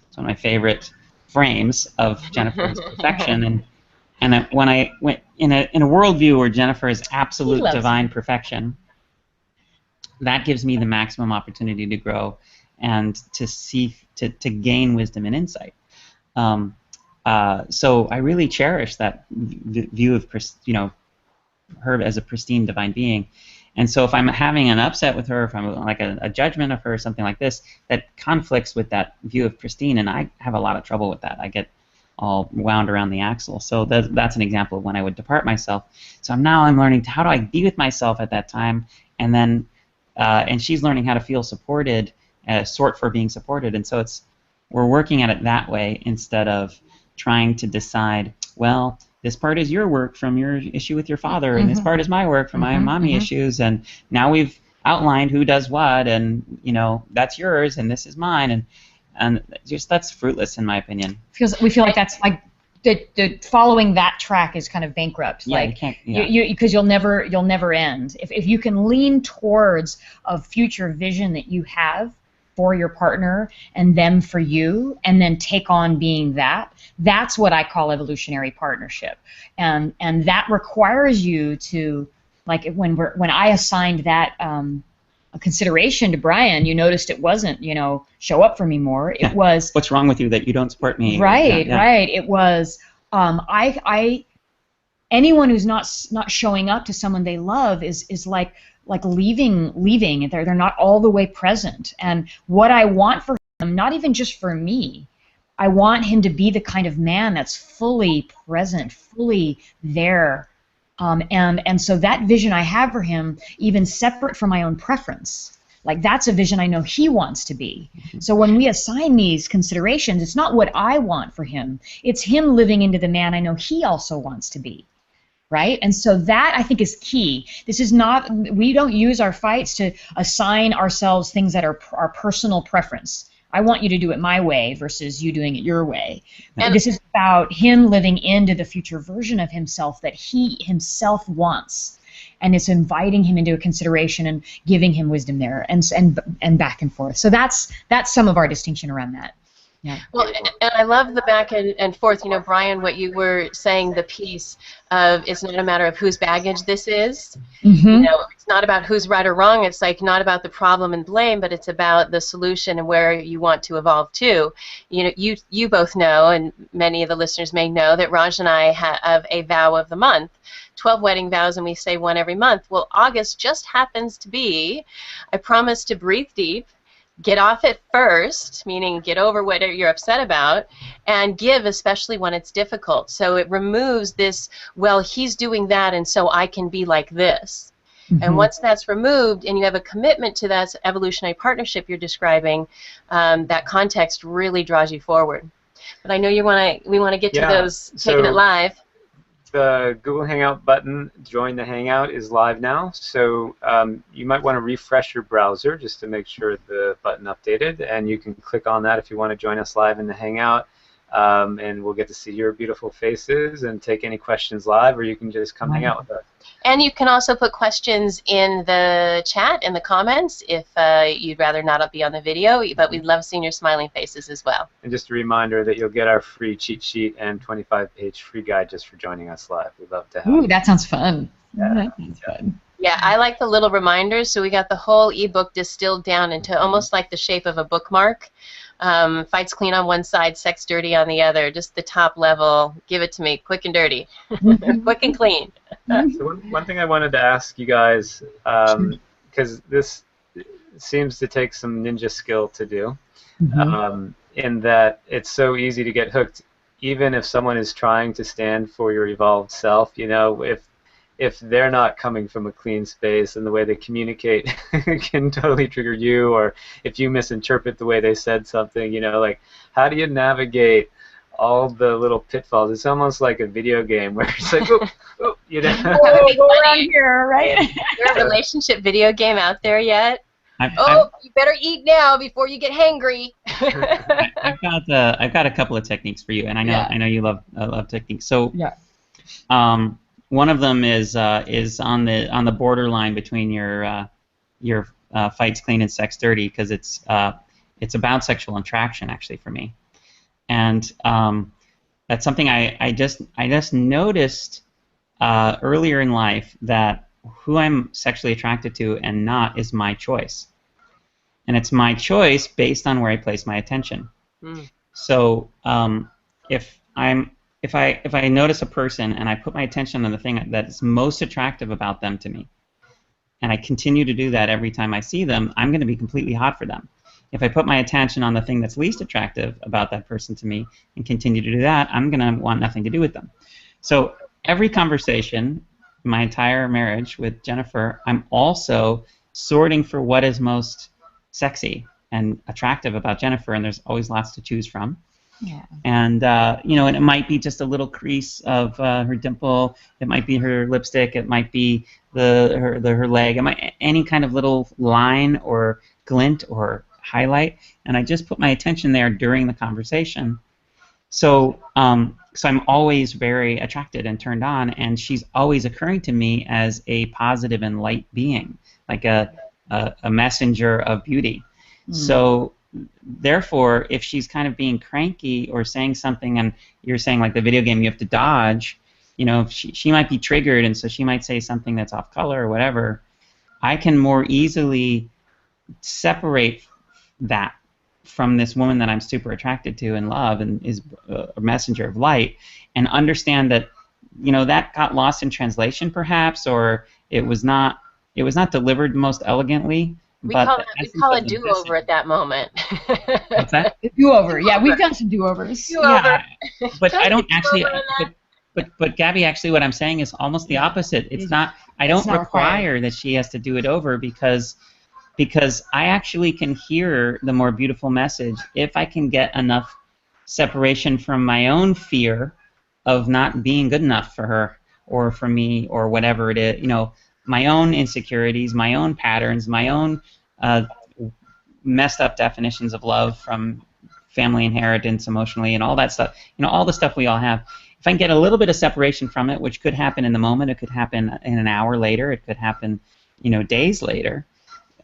It's one of my favorite frames of Jennifer's perfection. And when I went in a worldview where Jennifer is absolute divine perfection, that gives me the maximum opportunity to grow and to gain wisdom and insight. So I really cherish that view of, you know, her as a pristine divine being. And so if I'm having an upset with her, if I'm like a judgment of her or something like this, that conflicts with that view of pristine, and I have a lot of trouble with that. I get all wound around the axle. So that's an example of when I would depart myself. So now I'm learning how do I be with myself at that time, and then and she's learning how to feel supported, sort for being supported. And so we're working at it that way instead of trying to decide, well, this part is your work from your issue with your father, and this part is my work from my mommy issues, and now we've outlined who does what, and you know that's yours, and this is mine, and just that's fruitless in my opinion. We feel like that's like the following that track is kind of bankrupt. Yeah, like you can't, because you'll never end. If you can lean towards a future vision that you have for your partner and them for you, and then take on being that. That's what I call evolutionary partnership, and that requires you to, like, when I assigned that a consideration to Bryan, you noticed it wasn't, you know, show up for me more. It was, what's wrong with you that you don't support me? Right, right. It was anyone who's not showing up to someone they love is like leaving. They're not all the way present. And what I want for him, not even just for me, I want him to be the kind of man that's fully present, fully there. And so that vision I have for him, even separate from my own preference, like that's a vision I know he wants to be. So when we assign these considerations, it's not what I want for him. It's him living into the man I know he also wants to be. Right? And so that, I think, is key. This is not, we don't use our fights to assign ourselves things that are our personal preference. I want you to do it my way versus you doing it your way. And this is about him living into the future version of himself that he himself wants. And it's inviting him into a consideration and giving him wisdom there, and back and forth. So that's some of our distinction around that. Yeah. Well, and I love the back and forth. You know, Bryan, what you were saying, the piece of it's not a matter of whose baggage this is. You know, it's not about who's right or wrong. It's like not about the problem and blame, but it's about the solution and where you want to evolve to. You know, you both know, and many of the listeners may know, that Raj and I have a vow of the month. 12 wedding vows, and we say one every month. Well, August just happens to be, I promise to breathe deep, get off it first, meaning get over what you're upset about, and give, especially when it's difficult. So it removes this, well, he's doing that, and so I can be like this. And once that's removed, and you have a commitment to that evolutionary partnership you're describing, that context really draws you forward. But I know we want to get to those, taking it live. The Google Hangout button, join the Hangout, is live now. So you might want to refresh your browser just to make sure the button updated, and you can click on that if you want to join us live in the Hangout. and we'll get to see your beautiful faces and take any questions live, or you can just come hang out with us. And you can also put questions in the chat, in the comments, if you'd rather not be on the video, but we'd love seeing your smiling faces as well. And just a reminder that you'll get our free cheat sheet and 25-page free guide just for joining us live. We'd love to have you. Ooh, that sounds fun. Yeah. That sounds fun. Yeah, I like the little reminders, so we got the whole ebook distilled down into almost like the shape of a bookmark. Fights clean on one side, sex dirty on the other. Just the top level. Give it to me, quick and dirty, quick and clean. So one thing I wanted to ask you guys, because this seems to take some ninja skill to do, in that it's so easy to get hooked, even if someone is trying to stand for your evolved self. You know, if they're not coming from a clean space and the way they communicate can totally trigger you, or if you misinterpret the way they said something, you know, like, how do you navigate all the little pitfalls? It's almost like a video game where it's like, oh, you know. Go around here, right? Is there a relationship video game out there yet? You better eat now before you get hangry. I've got a couple of techniques for you, and I know you love techniques. So one of them is on the borderline between your fights clean and sex dirty, because it's about sexual attraction actually for me, and that's something I just noticed earlier in life, that who I'm sexually attracted to and not is my choice, and it's my choice based on where I place my attention. So if I notice a person and I put my attention on the thing that is most attractive about them to me, and I continue to do that every time I see them, I'm going to be completely hot for them. If I put my attention on the thing that's least attractive about that person to me and continue to do that, I'm going to want nothing to do with them. So every conversation, my entire marriage with Jennifer, I'm also sorting for what is most sexy and attractive about Jennifer, and there's always lots to choose from. Yeah. And and it might be just a little crease of her dimple. It might be her lipstick. It might be her leg. It might any kind of little line or glint or highlight. And I just put my attention there during the conversation. So I'm always very attracted and turned on, and she's always occurring to me as a positive and light being, like a messenger of beauty. So therefore, if she's kind of being cranky or saying something, and you're saying like the video game, you have to dodge, she might be triggered, and so she might say something that's off color or whatever, I can more easily separate that from this woman that I'm super attracted to and love and is a messenger of light, and understand that that got lost in translation perhaps, or it was not delivered most elegantly. We call it do-over at that moment. What's that? Do-over. Yeah, we've done some do-overs. Do-over. Yeah, but I don't actually. But Gabby, actually, what I'm saying is almost the opposite. It's not. I don't require that she has to do it over, because I actually can hear the more beautiful message if I can get enough separation from my own fear of not being good enough for her or for me or whatever it is. My own insecurities, my own patterns, my own messed up definitions of love from family inheritance emotionally and all that stuff, all the stuff we all have. If I can get a little bit of separation from it, which could happen in the moment, it could happen in an hour later, it could happen, days later,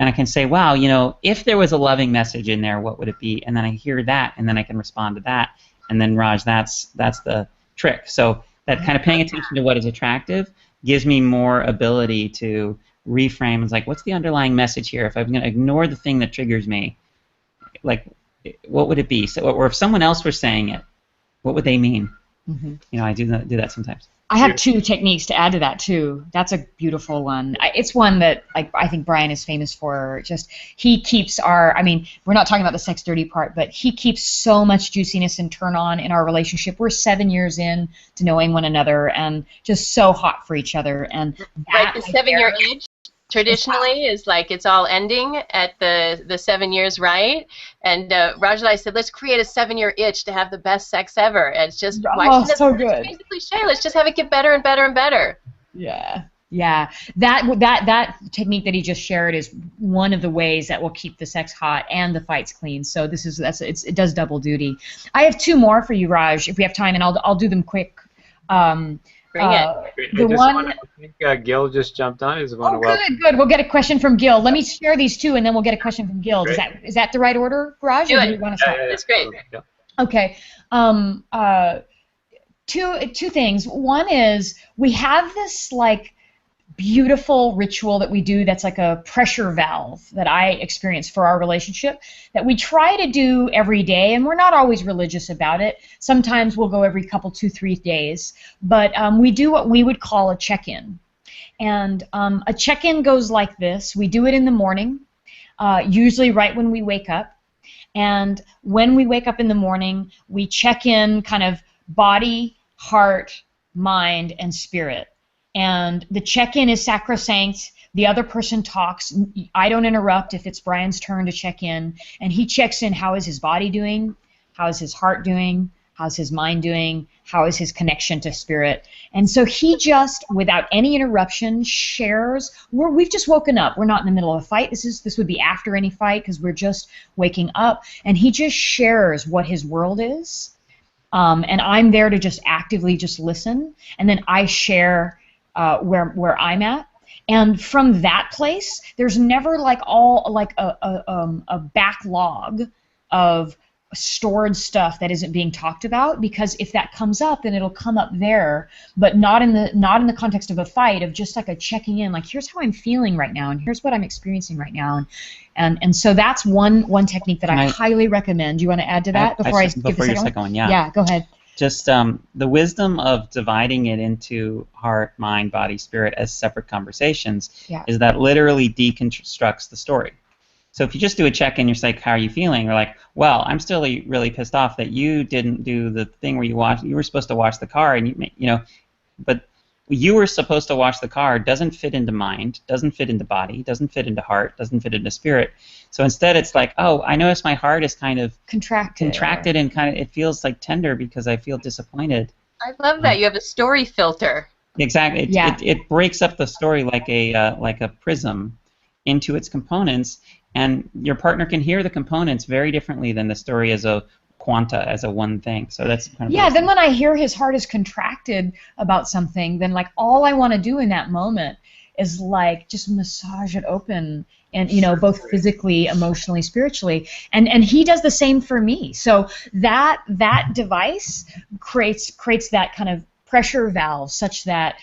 and I can say, wow, if there was a loving message in there, what would it be? And then I hear that, and then I can respond to that, and then Raj, that's the trick. So that kind of paying attention to what is attractive gives me more ability to reframe. It's like, what's the underlying message here? If I'm going to ignore the thing that triggers me, like, what would it be? So, or if someone else were saying it, what would they mean? I do that sometimes. I have two techniques to add to that too. That's a beautiful one. It's one that I think Bryan is famous for. Just he keeps we're not talking about the sex dirty part, but he keeps so much juiciness and turn on in our relationship. We're 7 years in to knowing one another and just so hot for each other. And like the 7-year itch traditionally is like it's all ending at the 7 years, right? And Raj and I said, let's create a 7-year itch to have the best sex ever. And it's just so good. It's basically cliche. Let's just have it get better and better and better. Yeah. Yeah, that technique that he just shared is one of the ways that will keep the sex hot and the fights clean. So it does double duty. I have two more for you, Raj, if we have time, and I'll do them quick. Bring it. The one. I think Gil just jumped on. Good. We'll get a question from Gil. Let me share these two, and then we'll get a question from Gil. Is that the right order, Raj? Do it. That's great. Okay. Two things. One is we have this like beautiful ritual that we do that's like a pressure valve that I experience for our relationship that we try to do every day, and we're not always religious about it. Sometimes we'll go every couple, 2-3 days, but we do what we would call a check-in. And a check-in goes like this. We do it in the morning, usually right when we wake up. And when we wake up in the morning, we check in kind of body, heart, mind, and spirit. And the check-in is sacrosanct. The other person talks. I don't interrupt if it's Bryan's turn to check in. And he checks in, how is his body doing? How is his heart doing? How's his mind doing? How is his connection to spirit? And so he just, without any interruption, shares. We've just woken up. We're not in the middle of a fight. This would be after any fight because we're just waking up. And he just shares what his world is. And I'm there to just actively just listen. And then I share where I'm at, and from that place, there's never like a backlog of stored stuff that isn't being talked about, because if that comes up, then it'll come up there, but not in the context of a fight, of just like a checking in, like here's how I'm feeling right now, and here's what I'm experiencing right now, and so that's one technique that I highly recommend. Do you want to add to that before I give the second one? Yeah, go ahead. Just the wisdom of dividing it into heart, mind, body, spirit as separate conversations is that literally deconstructs the story. So if you just do a check-in, you're like, how are you feeling? You're like, well, I'm still really pissed off that you didn't do the thing where you were supposed to wash the car, and but you were supposed to wash the car doesn't fit into mind, doesn't fit into body, doesn't fit into heart, doesn't fit into spirit. So instead it's like, oh, I notice my heart is kind of contracted and kind of, it feels like tender because I feel disappointed. I love that. You have a story filter. Exactly. It breaks up the story like a prism into its components, and your partner can hear the components very differently than the story as a quanta, as a one thing. So that's kind of then when I hear his heart is contracted about something, then like all I want to do in that moment is like just massage it open, and both physically, emotionally, spiritually, and he does the same for me. So that device creates that kind of pressure valve such that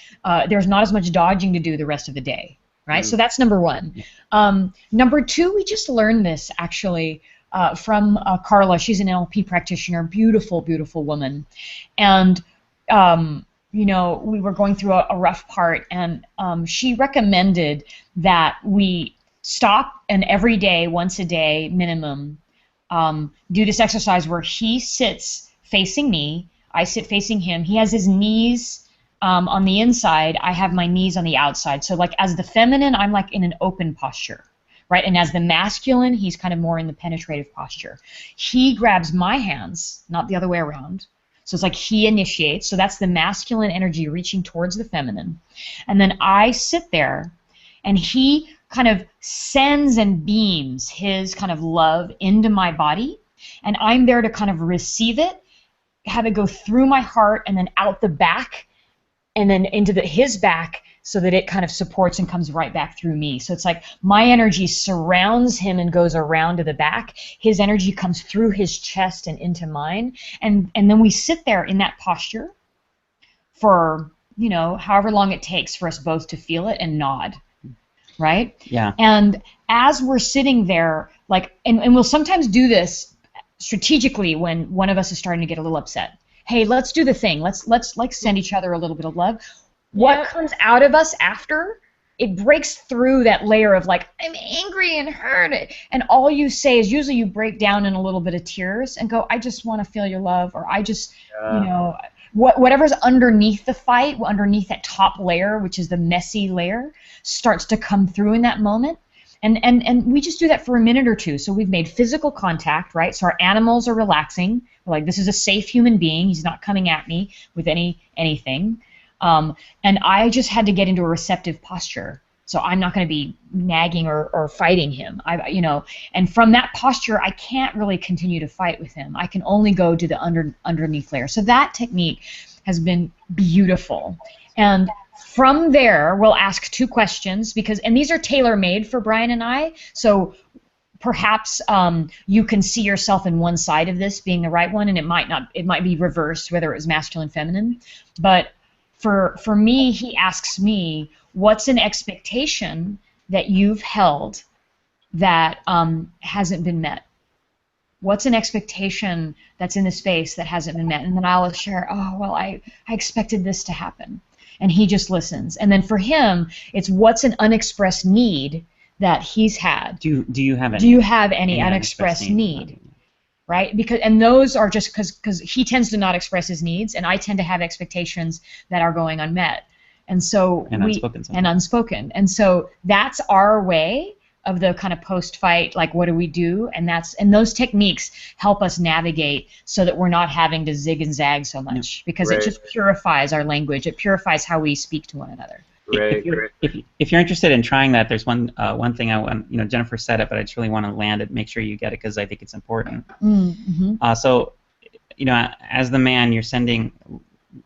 there's not as much dodging to do the rest of the day, right? So that's number one. Number two, we just learned this actually from Carla. She's an NLP practitioner, beautiful, beautiful woman, and we were going through a rough part, and she recommended that we stop and every day, once a day minimum, do this exercise where he sits facing me, I sit facing him. He has his knees on the inside, I have my knees on the outside. So like as the feminine, I'm like in an open posture, right? And as the masculine, he's kind of more in the penetrative posture. He grabs my hands, not the other way around. So it's like he initiates. So that's the masculine energy reaching towards the feminine. And then I sit there, and he kind of sends and beams his kind of love into my body, and I'm there to kind of receive it, have it go through my heart and then out the back, and then into his back, so that it kind of supports and comes right back through me. So it's like my energy surrounds him and goes around to the back. His energy comes through his chest and into mine. And then we sit there in that posture for, however long it takes for us both to feel it and nod, right? Yeah. And as we're sitting there, like, and we'll sometimes do this strategically when one of us is starting to get a little upset. Hey, let's do the thing. Let's like send each other a little bit of love. What comes out of us after, it breaks through that layer of like, I'm angry and hurt. And all you say is usually you break down in a little bit of tears and go, I just want to feel your love, or I just, whatever's underneath the fight, underneath that top layer, which is the messy layer, starts to come through in that moment. And we just do that for a minute or two. So we've made physical contact, right? So our animals are relaxing. We're like, this is a safe human being. He's not coming at me with anything. And I just had to get into a receptive posture. So I'm not going to be nagging or fighting him. And from that posture, I can't really continue to fight with him. I can only go to the underneath layer. So that technique has been beautiful. And from there, we'll ask 2 questions and these are tailor-made for Bryan and I. So perhaps you can see yourself in one side of this being the right one, and it might be reversed, whether it was masculine, feminine. But for me, he asks me, what's an expectation that you've held that hasn't been met? What's an expectation that's in the space that hasn't been met? And then I'll share, oh, well, I expected this to happen. And he just listens. And then for him, it's what's an unexpressed need that he's had. Do you have any? Do you have any unexpressed need? Right? And those are just because he tends to not express his needs, and I tend to have expectations that are going unmet. And so unspoken. And so that's our way of the kind of post-fight, like what do we do? And those techniques help us navigate so that we're not having to zig and zag so much, because it just purifies our language. It purifies how we speak to one another. If you're interested in trying that, there's one thing I want. Jennifer said it, but I just really want to land it. Make sure you get it because I think it's important. Mm-hmm. So, as the man, you're sending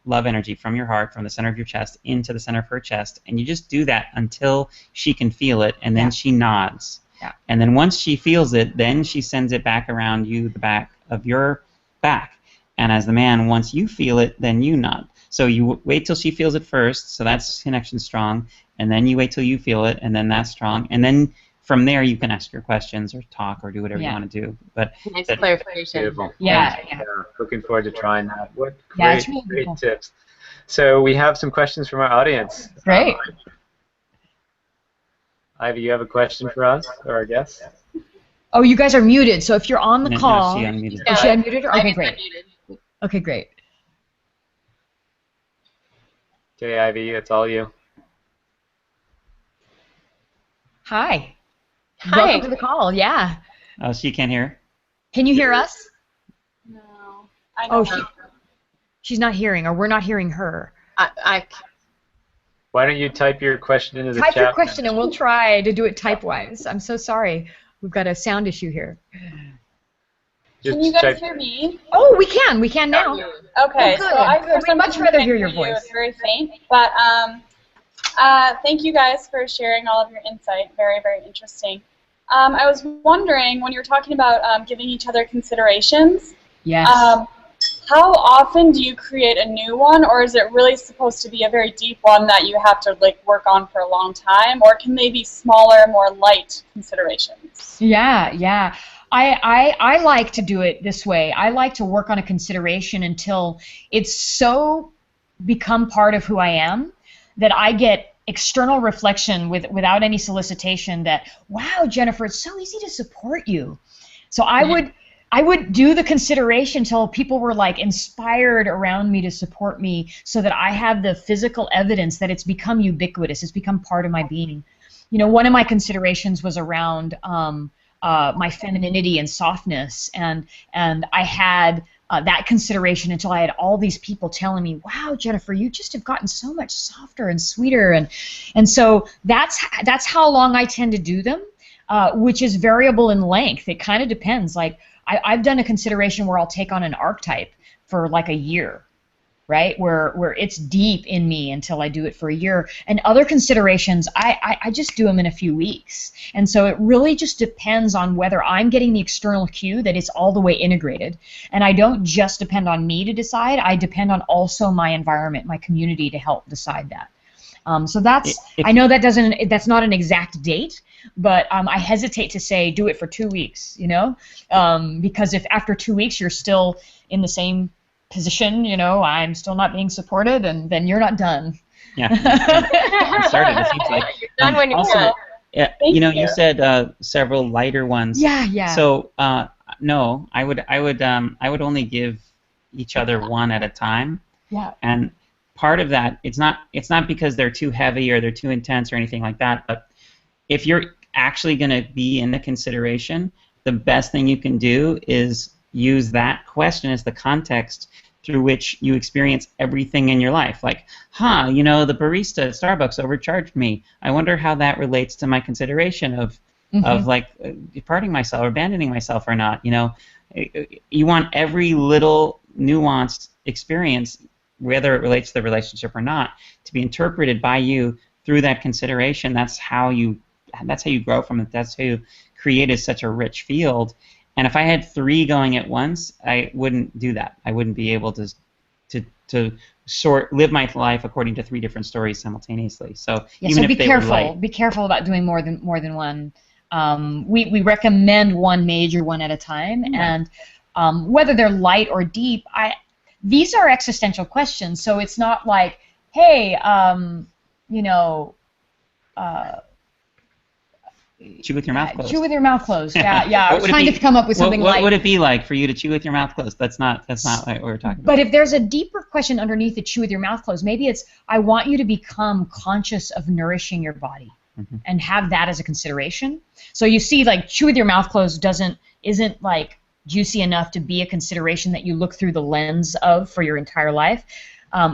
love energy from your heart, from the center of your chest, into the center of her chest, and you just do that until she can feel it, and then she nods. Yeah. And then once she feels it, then she sends it back around you, the back of your back. And as the man, once you feel it, then you nod. So you wait till she feels it first, so that's connection strong, and then you wait till you feel it, and then that's strong, and then from there you can ask your questions or talk or do whatever you want to do. But nice clarification. Beautiful. Yeah. Looking forward to trying that. What great tips. So we have some questions from our audience. Great. Ivy, you have a question for us or our guests? Oh, you guys are muted, so if you're on the call... No, she unmuted. Is she unmuted? Okay, great. Okay, great. Okay, Ivy, it's all you. Hi. Hi. Welcome to the call, yeah. Oh, she can't hear? Can you hear us? No. I don't know. She's not hearing, or we're not hearing her. Why don't you type your question into the chat? Type your question and we'll try to do it type-wise. I'm so sorry. We've got a sound issue here. Can you guys hear me? Oh, we can. We can now. Okay. Oh, good. So We'd much rather hear your voice. It's very faint, but thank you guys for sharing all of your insight. Very, very interesting. I was wondering, when you were talking about giving each other considerations, yes. How often do you create a new one, or is it really supposed to be a very deep one that you have to work on for a long time, or can they be smaller, more light considerations? Yeah. I like to do it this way. I like to work on a consideration until it's so become part of who I am that I get external reflection without any solicitation that, wow, Jennifer, it's so easy to support you. So I would do the consideration until people were inspired around me to support me, so that I have the physical evidence that it's become ubiquitous. It's become part of my being. One of my considerations was around my femininity and softness, and I had that consideration until I had all these people telling me, wow, Jennifer, you just have gotten so much softer and sweeter, and so that's how long I tend to do them, which is variable in length. It kind of depends. I've done a consideration where I'll take on an archetype for a year, right? Where it's deep in me until I do it for a year. And other considerations, I just do them in a few weeks. And so it really just depends on whether I'm getting the external cue that it's all the way integrated. And I don't just depend on me to decide. I depend on also my environment, my community, to help decide that. So I know that's not an exact date, but I hesitate to say do it for 2 weeks, because if after 2 weeks you're still in the same position, I'm still not being supported, and then you're not done. Yeah. You started, it seems like. You're done when you're also, done. You said several lighter ones. Yeah. So no, I would only give each other one at a time. Yeah. And part of that, it's not because they're too heavy or they're too intense or anything like that, but if you're actually going to be in the consideration, the best thing you can do is use that question as the context through which you experience everything in your life. Like, you know, the barista at Starbucks overcharged me. I wonder how that relates to my consideration of like departing myself or abandoning myself or not. You know, you want every little nuanced experience, whether it relates to the relationship or not, to be interpreted by you through that consideration. That's how you grow from it. That's how you create such a rich field. And if I had 3 going at once, I wouldn't do that. I wouldn't be able to live my life according to 3 different stories simultaneously. So yeah, even so if they were light, be careful about doing more than one. We recommend one major one at a time, and whether they're light or deep, these are existential questions. So it's not like, hey, you know. Chew with your mouth closed. Chew with your mouth closed. Yeah. I was trying to come up with something like. What would it be like for you to chew with your mouth closed? That's not what we're talking about. But if there's a deeper question underneath the chew with your mouth closed, maybe it's, I want you to become conscious of nourishing your body, and have that as a consideration. So you see, like, chew with your mouth closed isn't like juicy enough to be a consideration that you look through the lens of for your entire life.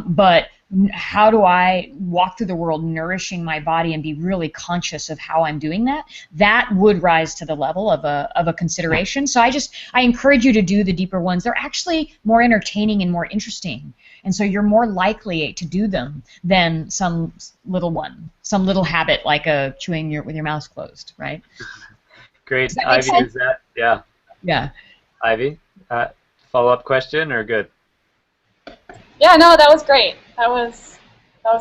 But how do I walk through the world nourishing my body and be really conscious of how I'm doing that? That would rise to the level of a consideration. So I encourage you to do the deeper ones. They're actually more entertaining and more interesting. And so you're more likely to do them than some little habit like chewing with your mouth closed, right? Great. Ivy, is that? Yeah. Yeah. Ivy, follow-up question or good? Yeah, no, that was great. That was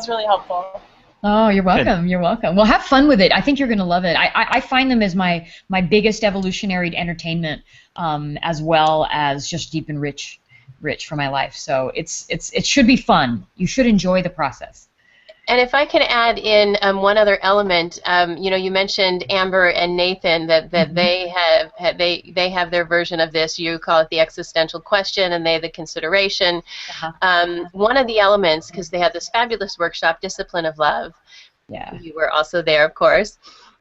really helpful. Oh, you're welcome. Good. You're welcome. Well, have fun with it. I think you're going to love it. I find them as my biggest evolutionary entertainment, as well as just deep and rich for my life. So it should be fun. You should enjoy the process. And if I can add in one other element, you know, you mentioned Amber and Nathan that they have their version of this. You call it the existential question, and they the consideration. One of the elements, because they had this fabulous workshop, Discipline of Love. Yeah. You were also there, of course.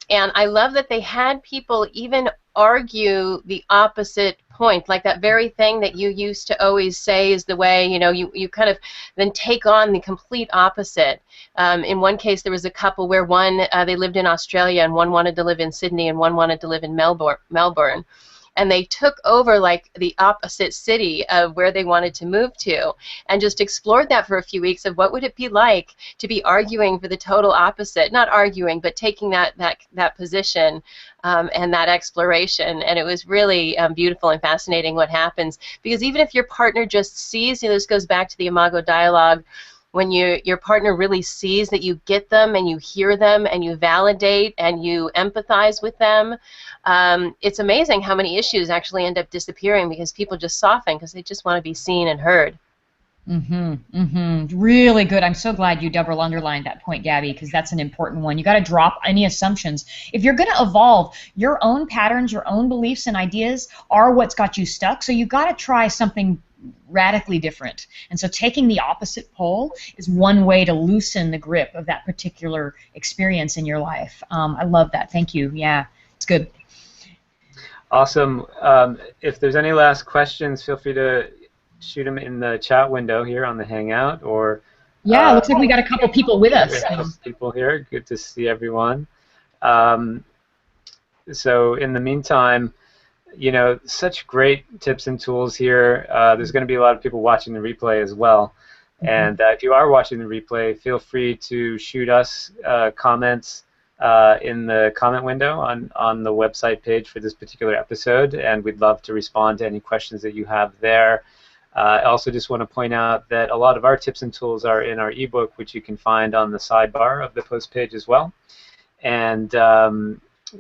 And I love that they had people even argue the opposite point, like that very thing that you used to always say is the way, you know, you kind of then take on the complete opposite. In one case, there was a couple where one, they lived in Australia, and one wanted to live in Sydney and one wanted to live in Melbourne. And they took over like the opposite city of where they wanted to move to, and just explored that for a few weeks of what would it be like to be arguing for the total opposite, not arguing, but taking that position and that exploration. And it was really beautiful and fascinating what happens, because even if your partner just sees, you know, this goes back to the Imago dialogue, when your partner really sees that you get them and you hear them and you validate and you empathize with them, it's amazing how many issues actually end up disappearing because people just soften because they just want to be seen and heard. Really good. I'm so glad you double underlined that point, Gabby, because that's an important one. You got to drop any assumptions. If you're going to evolve, your own patterns, your own beliefs and ideas are what's got you stuck. So you got to try something radically different. And so taking the opposite pole is one way to loosen the grip of that particular experience in your life. I love that. Thank you. Yeah, it's good. Awesome. If there's any last questions, feel free to shoot them in the chat window here on the Hangout, or yeah, looks like we got a couple people with us. People here. Good to see everyone. So in the meantime, you know, such great tips and tools here. There's going to be a lot of people watching the replay as well. And if you are watching the replay, feel free to shoot us comments in the comment window on the website page for this particular episode, and we'd love to respond to any questions that you have there. I also just want to point out that a lot of our tips and tools are in our ebook, which you can find on the sidebar of the post page as well. And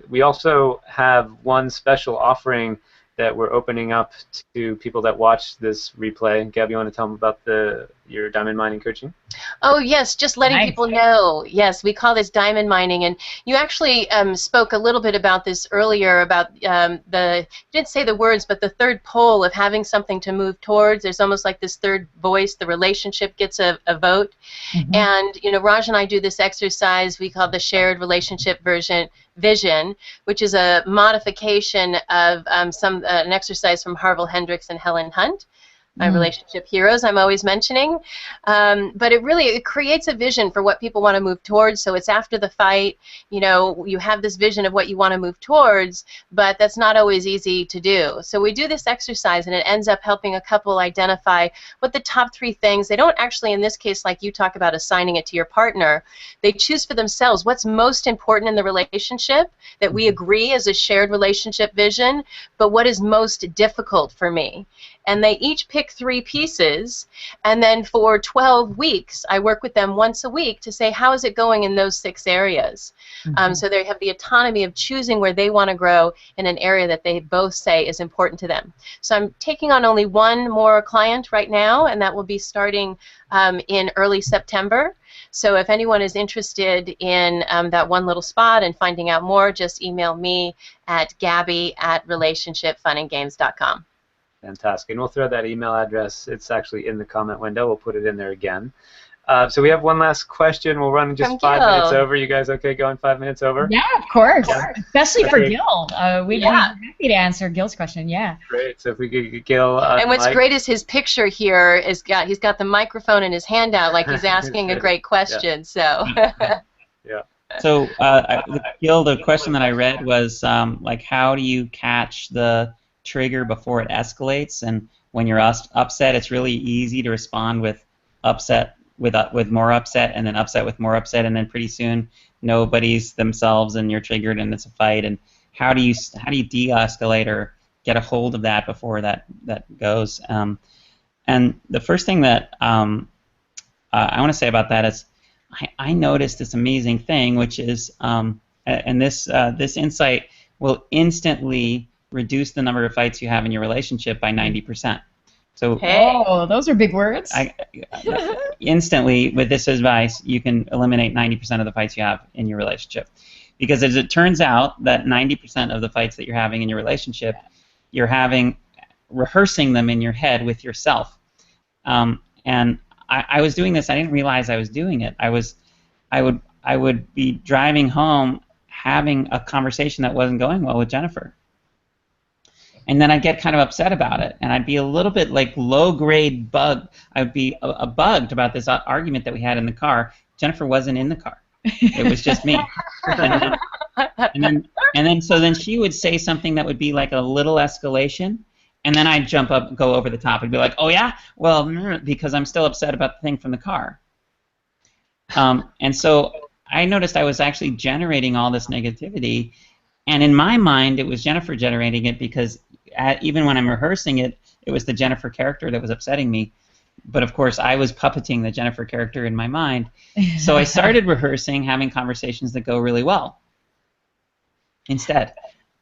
we also have one special offering that we're opening up to people that watch this replay. Gab, you want to tell them about your diamond mining coaching? Oh, yes, just letting people know. Yes, we call this diamond mining. And you actually spoke a little bit about this earlier, about you didn't say the words, but the third pole of having something to move towards. There's almost like this third voice. The relationship gets a vote. And, you know, Raj and I do this exercise we call the shared relationship vision, which is a modification of an exercise from Harville Hendricks and Helen Hunt. my relationship heroes I'm always mentioning. But it creates a vision for what people want to move towards. So it's after the fight, you know, you have this vision of what you want to move towards, but that's not always easy to do. So we do this exercise, and it ends up helping a couple identify what the top 3 things. They don't actually, in this case, like you talk about assigning it to your partner, they choose for themselves what's most important in the relationship that we agree as a shared relationship vision, but what is most difficult for me. And they each pick 3 pieces, and then for 12 weeks, I work with them once a week to say, how is it going in those 6 areas? So they have the autonomy of choosing where they want to grow in an area that they both say is important to them. So I'm taking on only one more client right now, and that will be starting in early September. So if anyone is interested in that one little spot and finding out more, just email me at gabby@relationshipfunandgames.com. Fantastic. And we'll throw that email address. It's actually in the comment window. We'll put it in there again. So we have one last question. We'll run just 5 minutes over. You guys okay going 5 minutes over? Yeah, of course. Yeah. Especially for Gil. We'd be happy to answer Gil's question, yeah. Great. So if we could get Gil and what's Mike. great is his picture here is he's got the microphone in his hand out like he's asking a great question. So. Yeah. So, Gil, the question that I read was like, how do you catch the trigger before it escalates? And when you're upset, it's really easy to respond with upset with more upset, and then upset with more upset, and then pretty soon nobody's themselves and you're triggered and it's a fight. And how do you de-escalate or get a hold of that before that goes? And the first thing that I want to say about that is I noticed this amazing thing, which is and this insight will instantly reduce the number of fights you have in your relationship by 90%. So, oh, those are big words. Instantly, with this advice, you can eliminate 90% of the fights you have in your relationship. Because as it turns out that 90% of the fights that you're having in your relationship, you're rehearsing them in your head with yourself. And I was doing this. I didn't realize I was doing it. I would be driving home having a conversation that wasn't going well with Jennifer. And then I'd get kind of upset about it, and I'd be a little bit like low-grade bug. I'd be bugged about this argument that we had in the car. Jennifer wasn't in the car; it was just me. And then she would say something that would be like a little escalation, and then I'd jump up, go over the top, and be like, "Oh yeah, well, because I'm still upset about the thing from the car." And so I noticed I was actually generating all this negativity, and in my mind, it was Jennifer generating it because. Even when I'm rehearsing it, it was the Jennifer character that was upsetting me. But of course, I was puppeting the Jennifer character in my mind. So I started rehearsing, having conversations that go really well instead.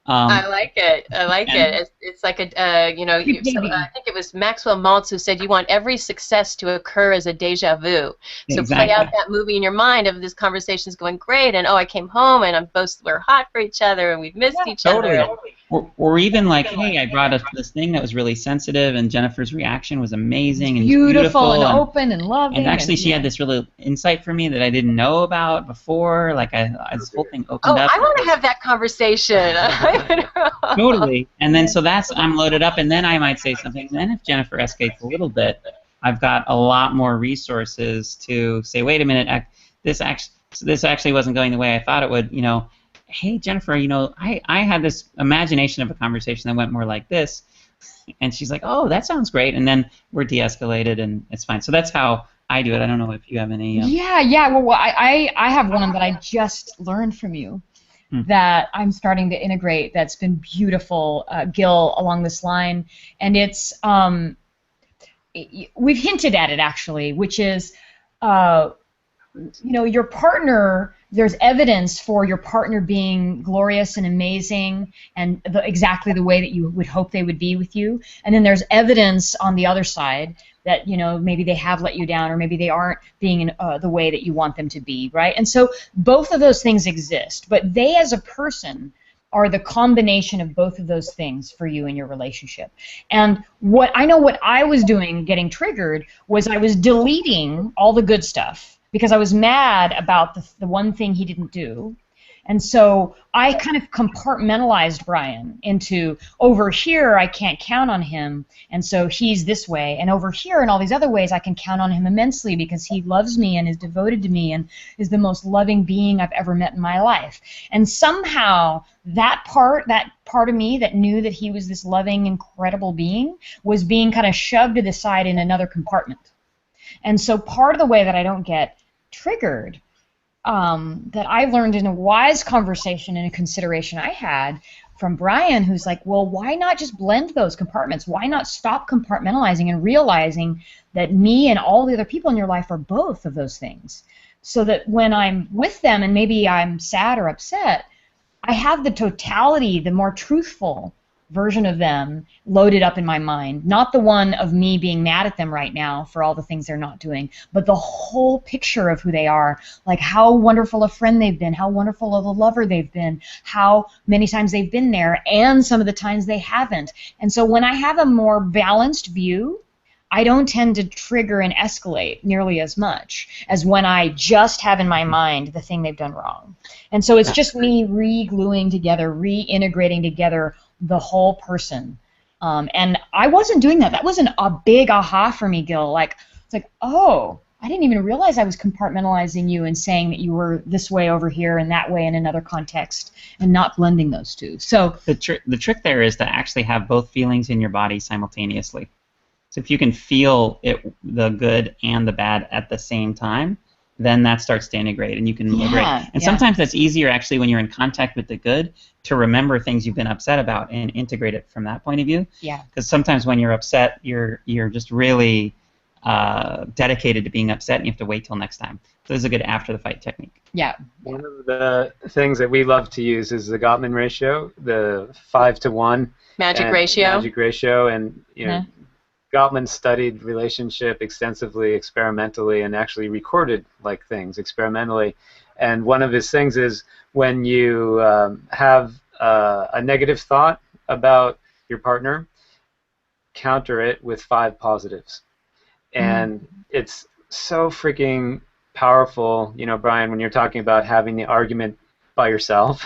I like it. I like it. It's like a, you know, I think it was Maxwell Maltz who said you want every success to occur as a deja vu. So play out that movie in your mind of this conversation's going great, and oh, I came home and we're hot for each other and we've missed each other. Or even like, hey, I brought up this thing that was really sensitive, and Jennifer's reaction was amazing and beautiful and open and loving. And actually, she had this really insight for me that I didn't know about before. Like, this whole thing opened up. I want to have that conversation. Totally. And then so I'm loaded up, and then I might say something. And then if Jennifer escalates a little bit, I've got a lot more resources to say, wait a minute, this actually wasn't going the way I thought it would. You know. Hey, Jennifer, you know, I had this imagination of a conversation that went more like this. And she's like, oh, that sounds great. And then we're de-escalated, and it's fine. So that's how I do it. I don't know if you have any... Yeah. Well, I have one that I just learned from you that I'm starting to integrate that's been beautiful, Gil, along this line. And it's... we've hinted at it, actually, which is... you know, your partner, there's evidence for your partner being glorious and amazing and exactly the way that you would hope they would be with you. And then there's evidence on the other side that, you know, maybe they have let you down or maybe they aren't being in the way that you want them to be, right? And so both of those things exist, but they as a person are the combination of both of those things for you in your relationship. And what I was doing getting triggered was I was deleting all the good stuff because I was mad about the one thing he didn't do, And so I kind of compartmentalized Bryan into, over here I can't count on him, and so he's this way, and over here in all these other ways I can count on him immensely because he loves me and is devoted to me and is the most loving being I've ever met in my life. And somehow that part of me that knew that he was this loving, incredible being was being kind of shoved to the side in another compartment. And so part of the way that I don't get triggered, that I learned in a wise conversation and a consideration I had from Bryan, who's like, well, why not just blend those compartments? Why not stop compartmentalizing and realizing that me and all the other people in your life are both of those things? So that when I'm with them and maybe I'm sad or upset, I have the totality, the more truthful version of them loaded up in my mind, not the one of me being mad at them right now for all the things they're not doing, but the whole picture of who they are, like how wonderful a friend they've been, how wonderful of a lover they've been, how many times they've been there, and some of the times they haven't. And so when I have a more balanced view, I don't tend to trigger and escalate nearly as much as when I just have in my mind the thing they've done wrong. And so it's just me re-gluing together, reintegrating together the whole person. And I wasn't doing that. That wasn't a big aha for me, Gil. Like, it's like, oh, I didn't even realize I was compartmentalizing you and saying that you were this way over here and that way in another context and not blending those two. So the trick there is to actually have both feelings in your body simultaneously. So if you can feel it, the good and the bad at the same time, then that starts to integrate and you can liberate. And sometimes that's easier actually when you're in contact with the good to remember things you've been upset about and integrate it from that point of view. Yeah. Because sometimes when you're upset, you're just really dedicated to being upset and you have to wait till next time. So this is a good after the fight technique. Yeah. One of the things that we love to use is the Gottman ratio, the 5-to-1 Magic ratio. And you know, Gottman studied relationship extensively, experimentally, and actually recorded like things experimentally. And one of his things is when you have a negative thought about your partner, counter it with 5 positives. And it's so freaking powerful, you know, Bryan, when you're talking about having the argument by yourself.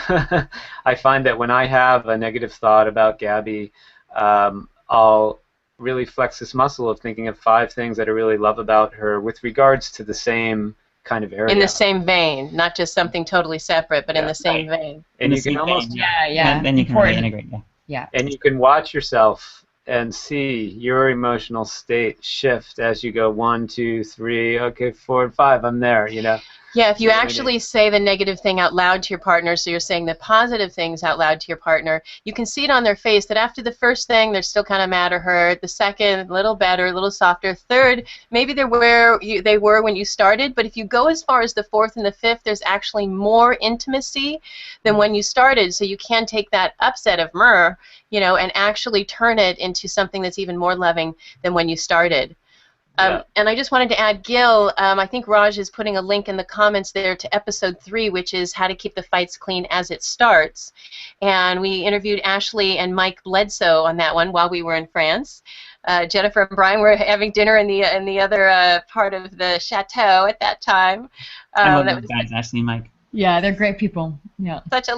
I find that when I have a negative thought about Gabby, I'll really flex this muscle of thinking of 5 things that I really love about her with regards to the same kind of area. In the same vein, not just something totally separate, but in the same vein. And you can almost and then you can reintegrate. And you can watch yourself and see your emotional state shift as you go 1, 2, 3, okay, 4, and 5. I'm there, you know. Yeah, if you actually say the negative thing out loud to your partner, so you're saying the positive things out loud to your partner, you can see it on their face that after the first thing, they're still kind of mad or hurt. The second, a little better, a little softer. Third, maybe they're where they were when you started, but if you go as far as the 4th and the 5th, there's actually more intimacy than when you started, so you can take that upset of myrrh, you know, and actually turn it into something that's even more loving than when you started. And I just wanted to add, Gil, I think Raj is putting a link in the comments there to episode 3, which is how to keep the fights clean as it starts. And we interviewed Ashley and Mike Bledsoe on that one while we were in France. Jennifer and Bryan were having dinner in the other part of the chateau at that time. I love those guys, Ashley and Mike. Yeah, they're great people. Yeah. Such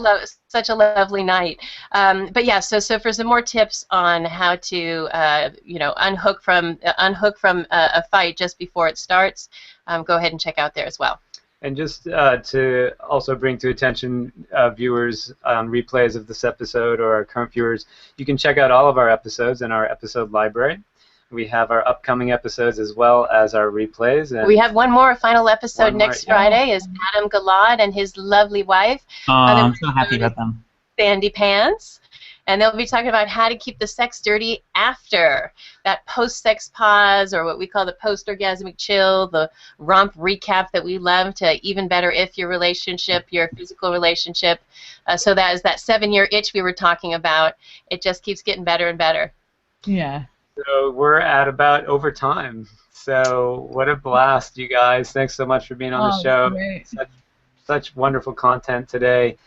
a lovely night. But yeah, so for some more tips on how to you know, unhook from a fight just before it starts, go ahead and check out there as well. And just to also bring to attention viewers on replays of this episode or our current viewers, you can check out all of our episodes in our episode library. We have our upcoming episodes as well as our replays. And we have one more final episode next Friday is Adam Galad and his lovely wife. I'm so happy about them. Sandy Pants. And they'll be talking about how to keep the sex dirty after that post-sex pause, or what we call the post-orgasmic chill, the romp recap that we love to even better if your relationship, your physical relationship. So that is that 7-year itch we were talking about. It just keeps getting better and better. Yeah. So we're at about over time. So what a blast, you guys. Thanks so much for being on the show. Such wonderful content today.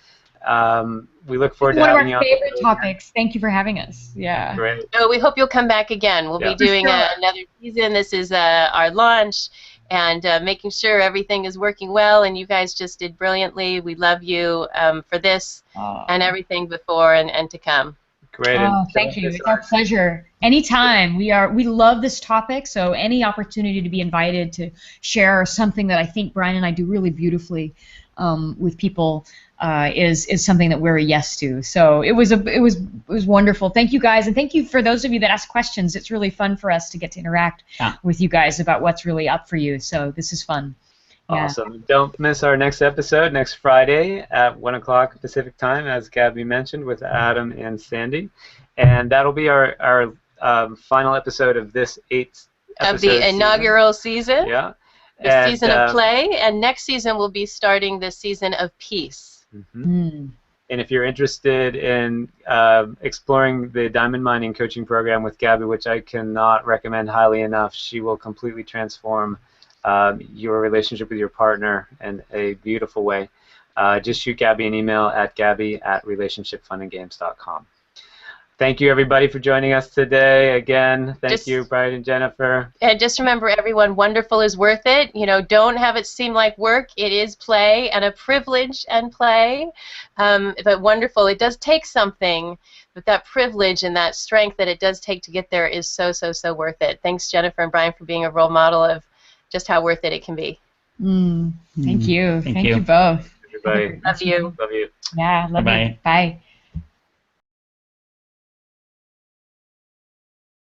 We look forward to having you on. One of our favorite topics. Thank you for having us. Yeah. Great. So we hope you'll come back again. We'll be doing another season. This is our launch. and making sure everything is working well, and you guys just did brilliantly. We love you for this and everything before and to come. Great. Oh, thank you. It's our pleasure. Anytime. We love this topic, so any opportunity to be invited to share something that I think Bryan and I do really beautifully with people is something that we're a yes to. So it was wonderful. Thank you guys, and thank you for those of you that ask questions. It's really fun for us to get to interact with you guys about what's really up for you. So this is fun. Yeah. Awesome. Don't miss our next episode next Friday at 1 o'clock Pacific time, as Gabby mentioned, with Adam and Sandy. And that'll be our final episode of this 8th episode of the inaugural season. Yeah. The season of play, and next season we'll be starting the season of peace. And if you're interested in exploring the diamond mining coaching program with Gabby, which I cannot recommend highly enough, she will completely transform your relationship with your partner in a beautiful way. Just shoot Gabby an email at gabby@relationshipfunandgames.com. Thank you, everybody, for joining us today. Again, thank you, Bryan and Jennifer. And just remember, everyone, wonderful is worth it. You know, don't have it seem like work. It is play, and a privilege and play. But wonderful. It does take something, but that privilege and that strength that it does take to get there is so, so, so worth it. Thanks, Jennifer and Bryan, for being a role model of just how worth it can be. Thank you. Thank you both. Everybody. Love you. Love you. Yeah, love you. Bye.